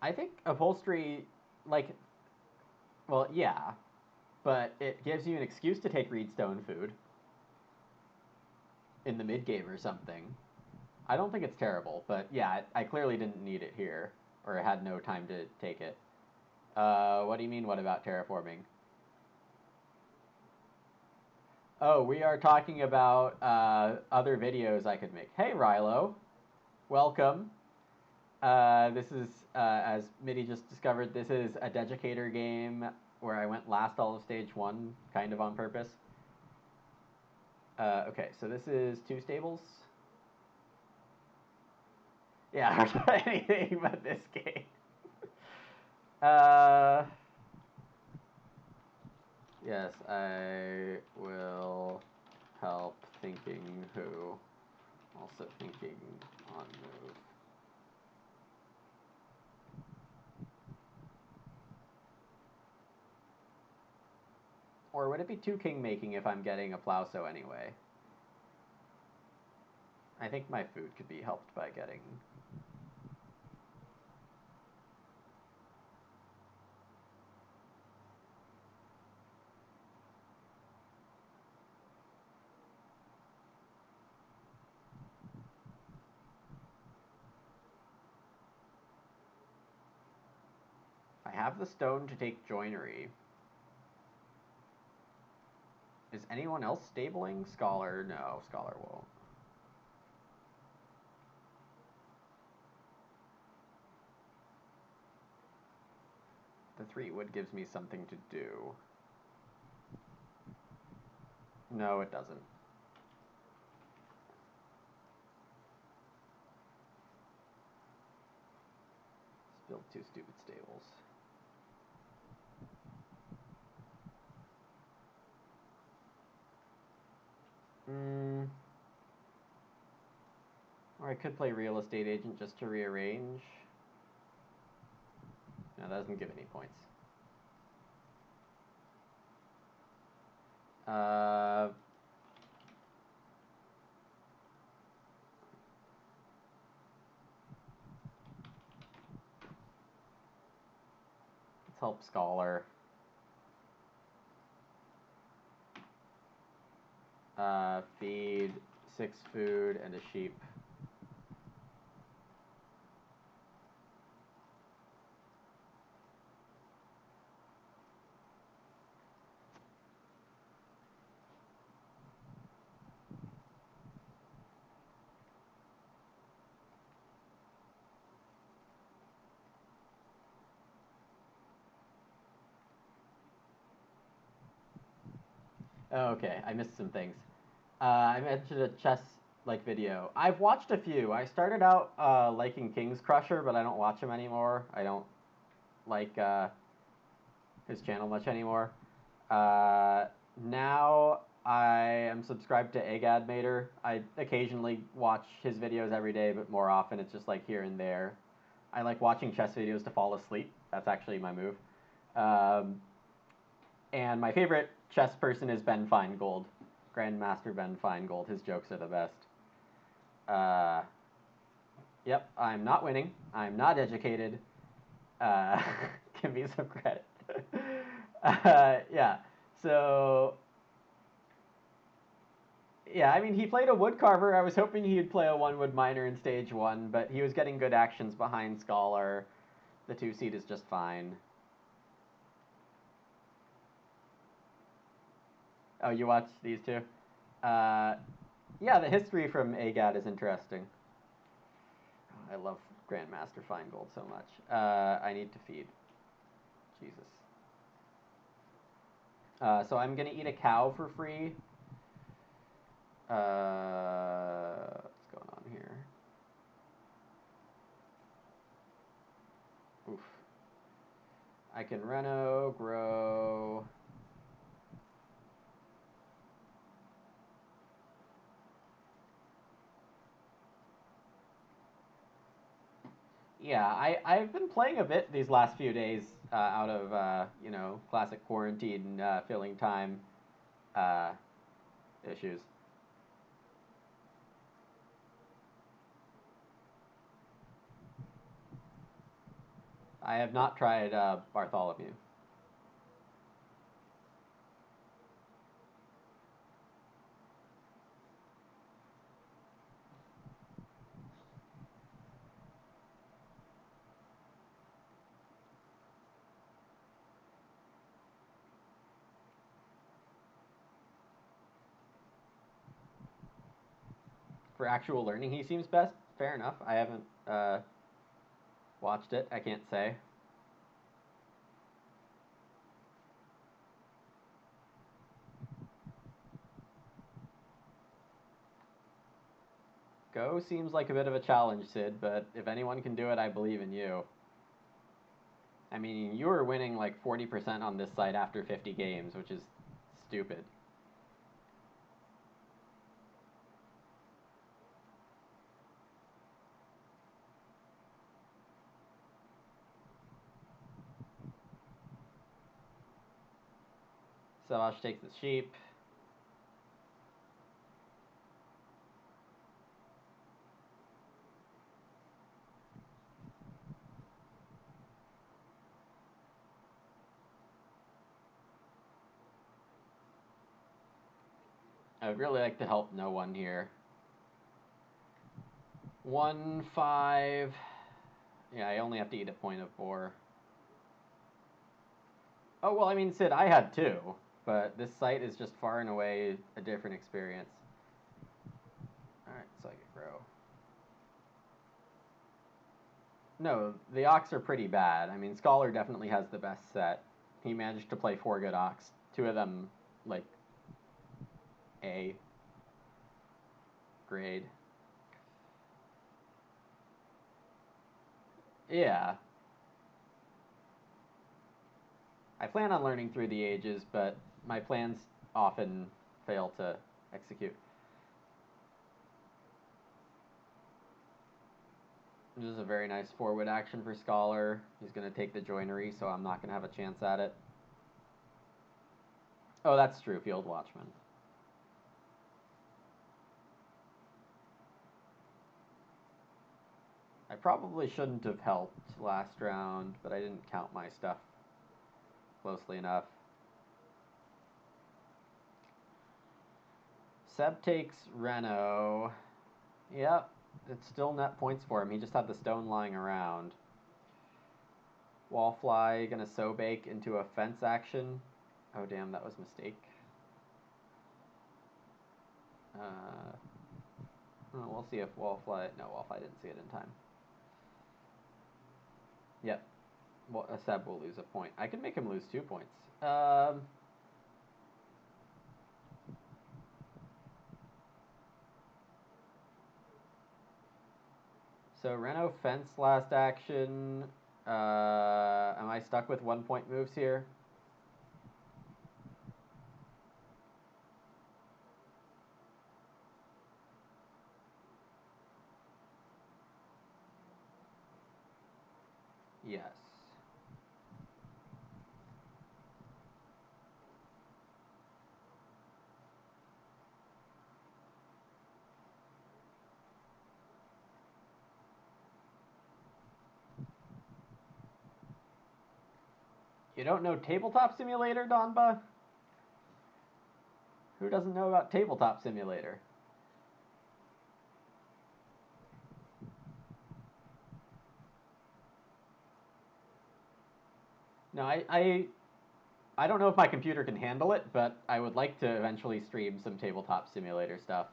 I think upholstery, like, well, yeah, but it gives you an excuse to take Reedstone food in the mid game or something. I don't think it's terrible, but yeah, I clearly didn't need it here, or had no time to take it. What do you mean, what about terraforming? Oh, we are talking about other videos I could make. Hey, Rilo. Welcome. This is, as Mitty just discovered, this is a DEducator game where I went last all of stage 1, kind of on purpose. Okay, so this is 2 stables. Yeah, anything but this game. Yes, I will help thinking who. Also thinking on move. Or would it be 2 king making if I'm getting a Plowso anyway? I think my food could be helped by getting... I have the stone to take joinery. Is anyone else stabling? Scholar? No, Scholar won't. The 3 wood gives me something to do. No, it doesn't. Let's build 2 stupid stables. Or I could play real estate agent just to rearrange. No, that doesn't give any points. Let's help Scholar. Feed 6 food and a sheep. Okay, I missed some things. I mentioned a chess like video. I've watched a few. I started out liking King's Crusher, but I don't watch him anymore. I don't like his channel much anymore. Uh, Now I am subscribed to Agadmator. I occasionally watch his videos every day, but more often it's just like here and there. I like watching chess videos to fall asleep. That's actually my move. Um, and my favorite chess person is Ben Feingold, Grandmaster Ben Feingold. His jokes are the best. Uh, yep, I'm not winning. I'm not educated. Uh, Give me some credit. Yeah. So yeah, I mean, he played a woodcarver. I was hoping he'd play a one wood miner in stage one, but he was getting good actions behind Scholar. The two seed is just fine. Oh, you watched these two? Uh, yeah, the history from Agad is interesting. I love Grandmaster Feingold so much. I need to feed. Jesus. So I'm gonna eat a cow for free. What's going on here? Oof. I can reno, grow. Yeah, I've been playing a bit these last few days out of classic quarantine filling time uh, issues. I have not tried Bartholomew. For actual learning, he seems best. Fair enough. I haven't watched it. I can't say. Go seems like a bit of a challenge, Sid, but if anyone can do it, I believe in you. I mean, you were winning like 40% on this site after 50 games, which is stupid. Savash takes the sheep. I would really like to help no one here. 1-5. Yeah, I only have to eat a point of 4. Oh, well, I mean, Sid, I had 2, but this site is just far and away a different experience. Alright, so I can grow. No, the Ox are pretty bad. I mean, Scholar definitely has the best set. He managed to play 4 good Ox. 2 of them, like, A grade. Yeah. I plan on learning through the ages, but my plans often fail to execute. This is a very nice forward action for Scholar. He's going to take the joinery, so I'm not going to have a chance at it. Oh, that's true, Field Watchman. I probably shouldn't have helped last round, but I didn't count my stuff closely enough. Seb takes Reno. Yep, it's still net points for him. He just had the stone lying around. Wallfly gonna sow bake into a fence action. Oh damn, that was a mistake. Uh, oh, we'll see if Wallfly. No, Wallfly didn't see it in time. Yep. Well, Seb will lose a point. I can make him lose 2 points. So Reno fence last action. Am I stuck with 1-point moves here? Yes. You don't know Tabletop Simulator, Donba? Who doesn't know about Tabletop Simulator? No, I don't know if my computer can handle it, but I would like to eventually stream some Tabletop Simulator stuff.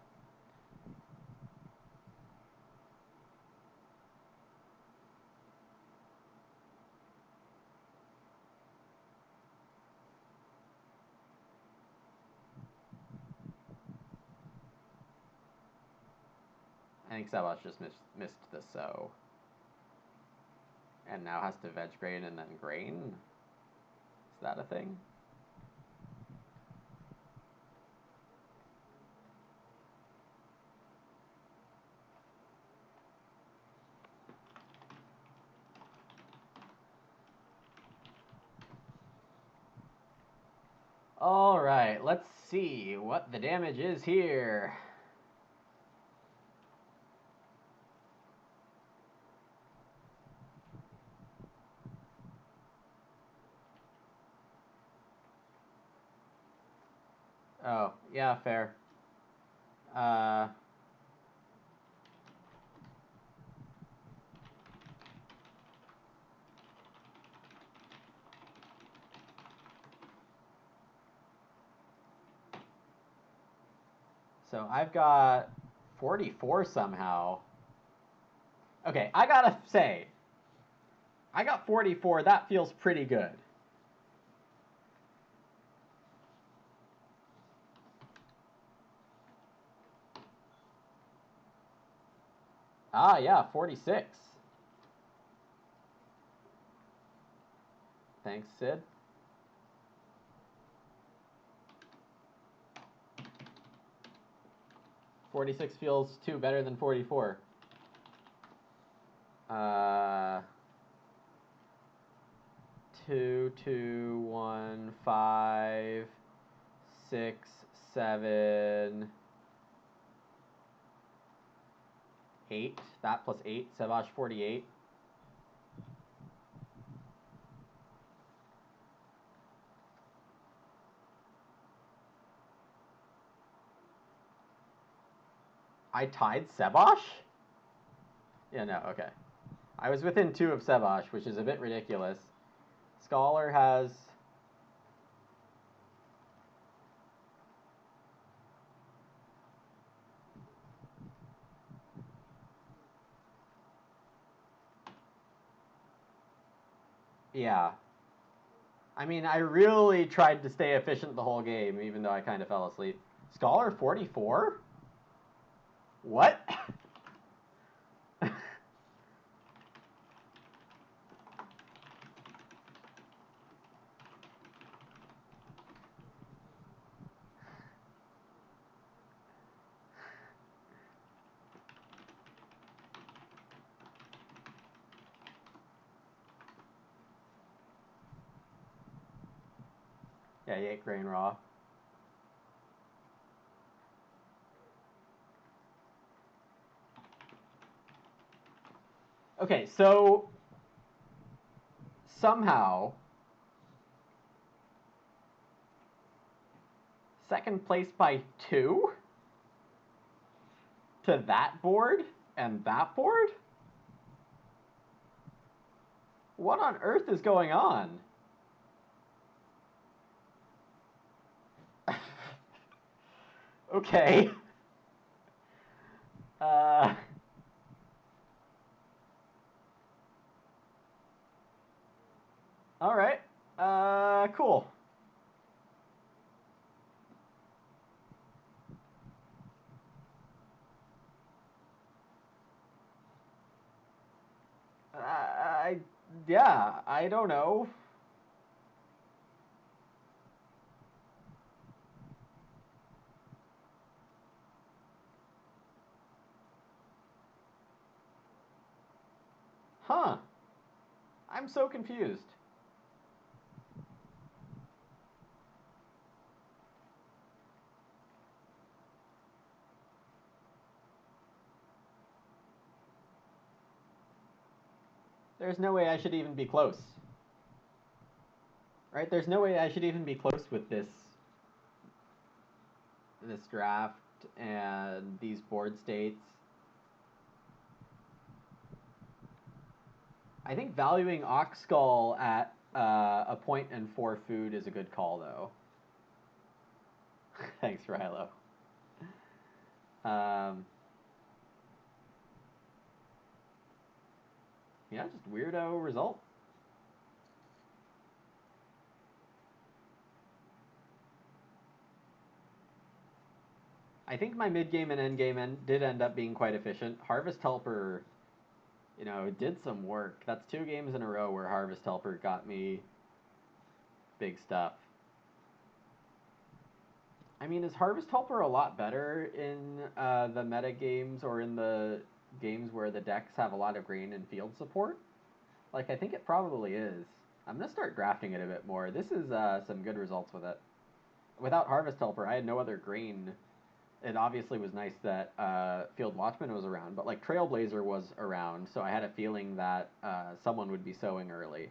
I think Savas just missed the so. And now has to veg grain and then grain? Is that a thing? Alright, let's see what the damage is here. Oh, yeah, fair. So I've got 44 somehow. Okay, I gotta say, I got 44. That feels pretty good. Ah, yeah, 46. Thanks, Sid. $46 feels too better than 44. 2, 2, 1, 5, 6, 7, 8. That plus 8. Savage 48. I tied Sebash? Yeah, no, okay. I was within 2 of Sebash, which is a bit ridiculous. Scholar has... Yeah. I mean, I really tried to stay efficient the whole game, even though I kind of fell asleep. Scholar 44? What? Yeah, he ate grain raw. Okay, so somehow second place by 2 to that board and that board? What on earth is going on? Okay. Uh... Alright. Cool. Yeah, I don't know. Huh. I'm so confused. There's no way I should even be close. Right? There's no way I should even be close with this draft and these board states. I think valuing Ox Skull at a point and 4 food is a good call, though. Thanks, Rilo. Um, yeah, just weirdo result. I think my mid game and end game did end up being quite efficient. Harvest Helper, did some work. That's 2 games in a row where Harvest Helper got me big stuff. I mean, is Harvest Helper a lot better in the meta games or in the games where the decks have a lot of grain and field support? Like, I think it probably is. I'm gonna start drafting it a bit more. This is some good results with it. Without Harvest Helper, I had no other grain. It obviously was nice that Field Watchman was around, but like Trailblazer was around, so I had a feeling that someone would be sowing early.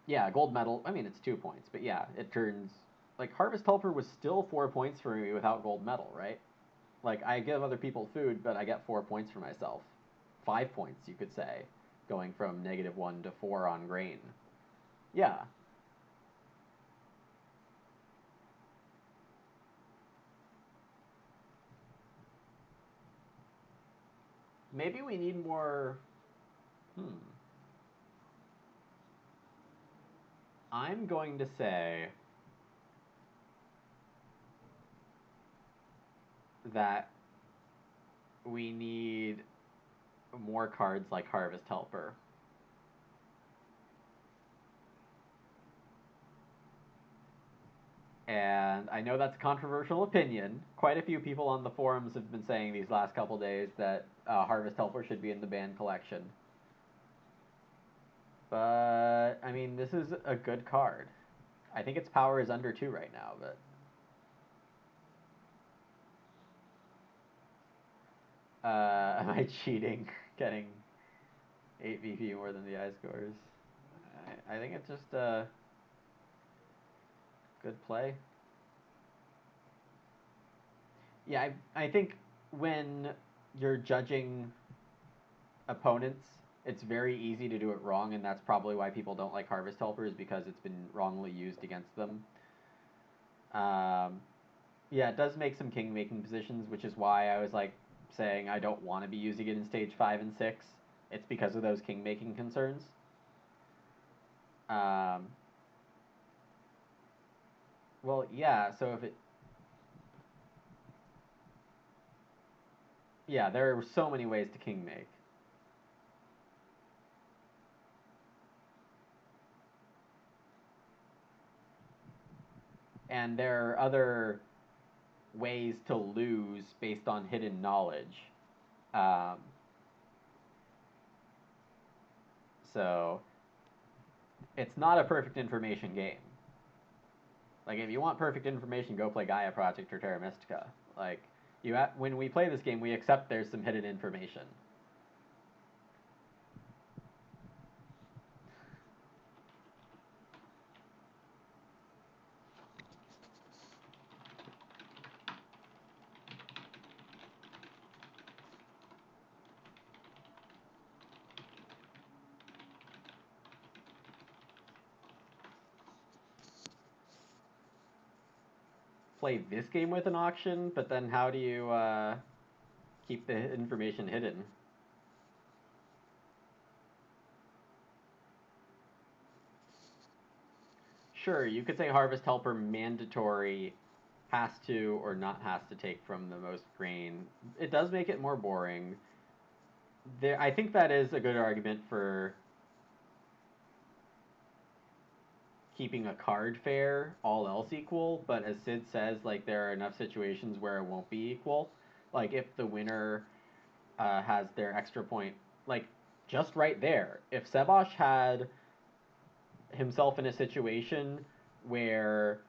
Yeah, gold medal. I mean, it's 2 points, but yeah, it turns like Harvest Helper was still 4 points for me without gold medal, right? Like I give other people food, but I get 4 points for myself. 5 points, you could say, going from -1 to 4 on grain. Yeah, maybe we need more. Hmm. I'm going to say that we need more cards like Harvest Helper. And I know that's a controversial opinion. Quite a few people on the forums have been saying these last couple days that Harvest Helper should be in the banned collection. But I mean, this is a good card. I think its power is under 2 right now, but am I cheating? Getting 8 VP more than the I scores. I think it's just a good play. Yeah, I think when you're judging opponents, it's very easy to do it wrong, and that's probably why people don't like Harvest Helpers because it's been wrongly used against them. Um, yeah, it does make some king making positions, which is why I was like saying I don't want to be using it in stage 5 and 6. It's because of those king making concerns. Um, well, yeah. So if it, yeah, there are so many ways to king make. And there are other ways to lose based on hidden knowledge. Um, so it's not a perfect information game. Like if you want perfect information, go play Gaia Project or Terra Mystica. Like when we play this game, we accept there's some hidden information. Play this game with an auction, but then how do you keep the information hidden? Sure, you could say Harvest Helper mandatory has to or not has to take from the most grain. It does make it more boring. I think that is a good argument for keeping a card fair, all else equal. But as Sid says, like there are enough situations where it won't be equal. Like if the winner has their extra point, like just right there, if Sebosh had himself in a situation where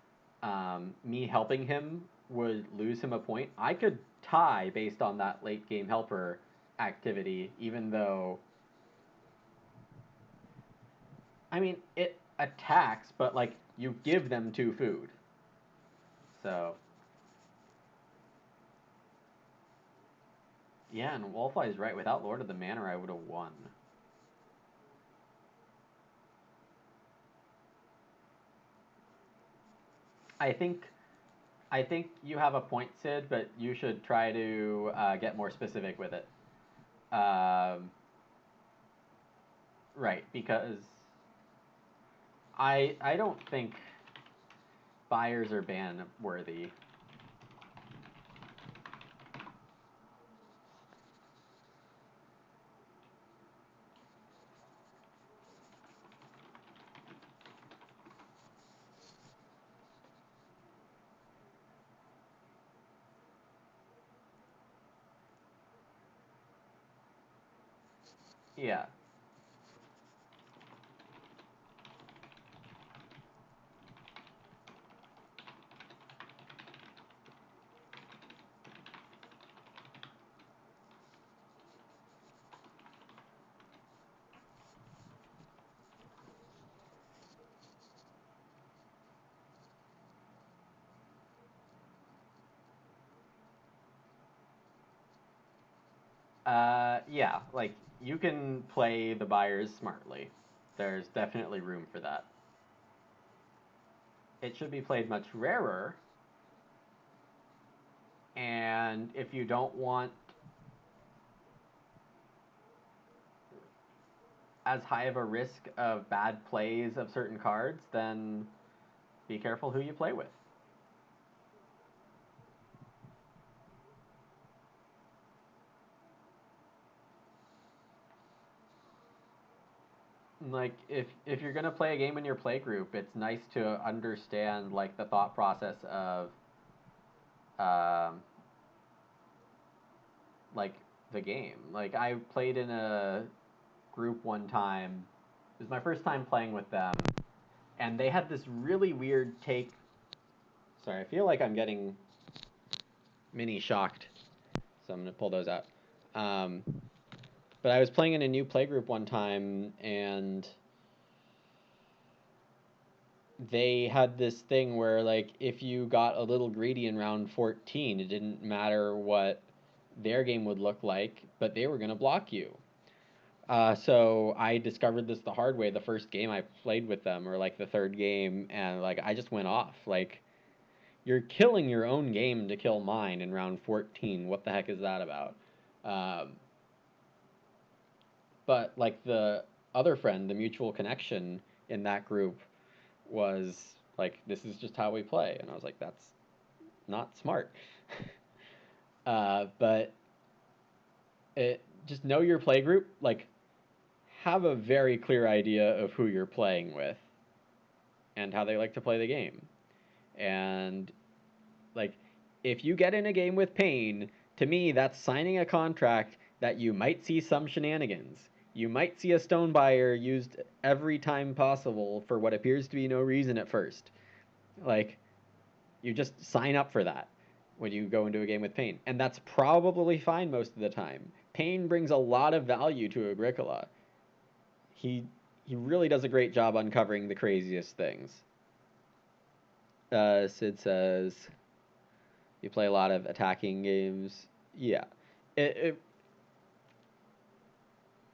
me helping him would lose him a point, I could tie based on that late game helper activity, even though I mean it attacks, but like you give them 2 food. So yeah, and Wallfly's right. Without Lord of the Manor, I would have won. I think I think you have a point, Sid, but you should try to get more specific with it. Um, right, because I don't think buyers are ban worthy. Yeah. Yeah, like you can play the buyers smartly. There's definitely room for that. It should be played much rarer, and if you don't want as high of a risk of bad plays of certain cards, then be careful who you play with. Like if you're gonna play a game in your play group, it's nice to understand like the thought process of um, like the game. Like I played in a group one time. It was my first time playing with them, and they had this really weird take. Sorry, I feel like I'm getting mini shocked, so I'm gonna pull those out. Um, but I was playing in a new playgroup one time, and they had this thing where like if you got a little greedy in round 14, it didn't matter what their game would look like, but they were gonna block you. So I discovered this the hard way the first game I played with them, or like the third game, and like I just went off. Like, you're killing your own game to kill mine in round 14. What the heck is that about? Um, but like the other friend, the mutual connection in that group was like, this is just how we play, and I was like, that's not smart. But it just know your play group. Like, have a very clear idea of who you're playing with and how they like to play the game. And like, if you get in a game with pain, to me, that's signing a contract that you might see some shenanigans. You might see a stone buyer used every time possible for what appears to be no reason at first. Like, you just sign up for that when you go into a game with pain. And that's probably fine most of the time. Pain brings a lot of value to Agricola. He he really does a great job uncovering the craziest things. Sid says you play a lot of attacking games. Yeah, it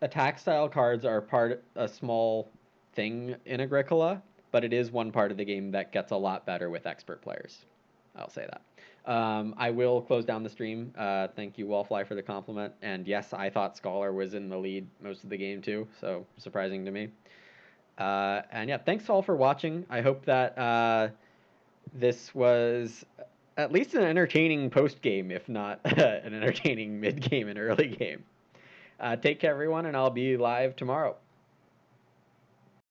attack style cards are a small thing in Agricola, but it is one part of the game that gets a lot better with expert players. I'll say that. I will close down the stream. Thank you, Wallfly, for the compliment. And yes, I thought Scholar was in the lead most of the game too, so surprising to me. And yeah, thanks all for watching. I hope that this was at least an entertaining post game, if not an entertaining mid game and early game. Take care, everyone, and I'll be live tomorrow.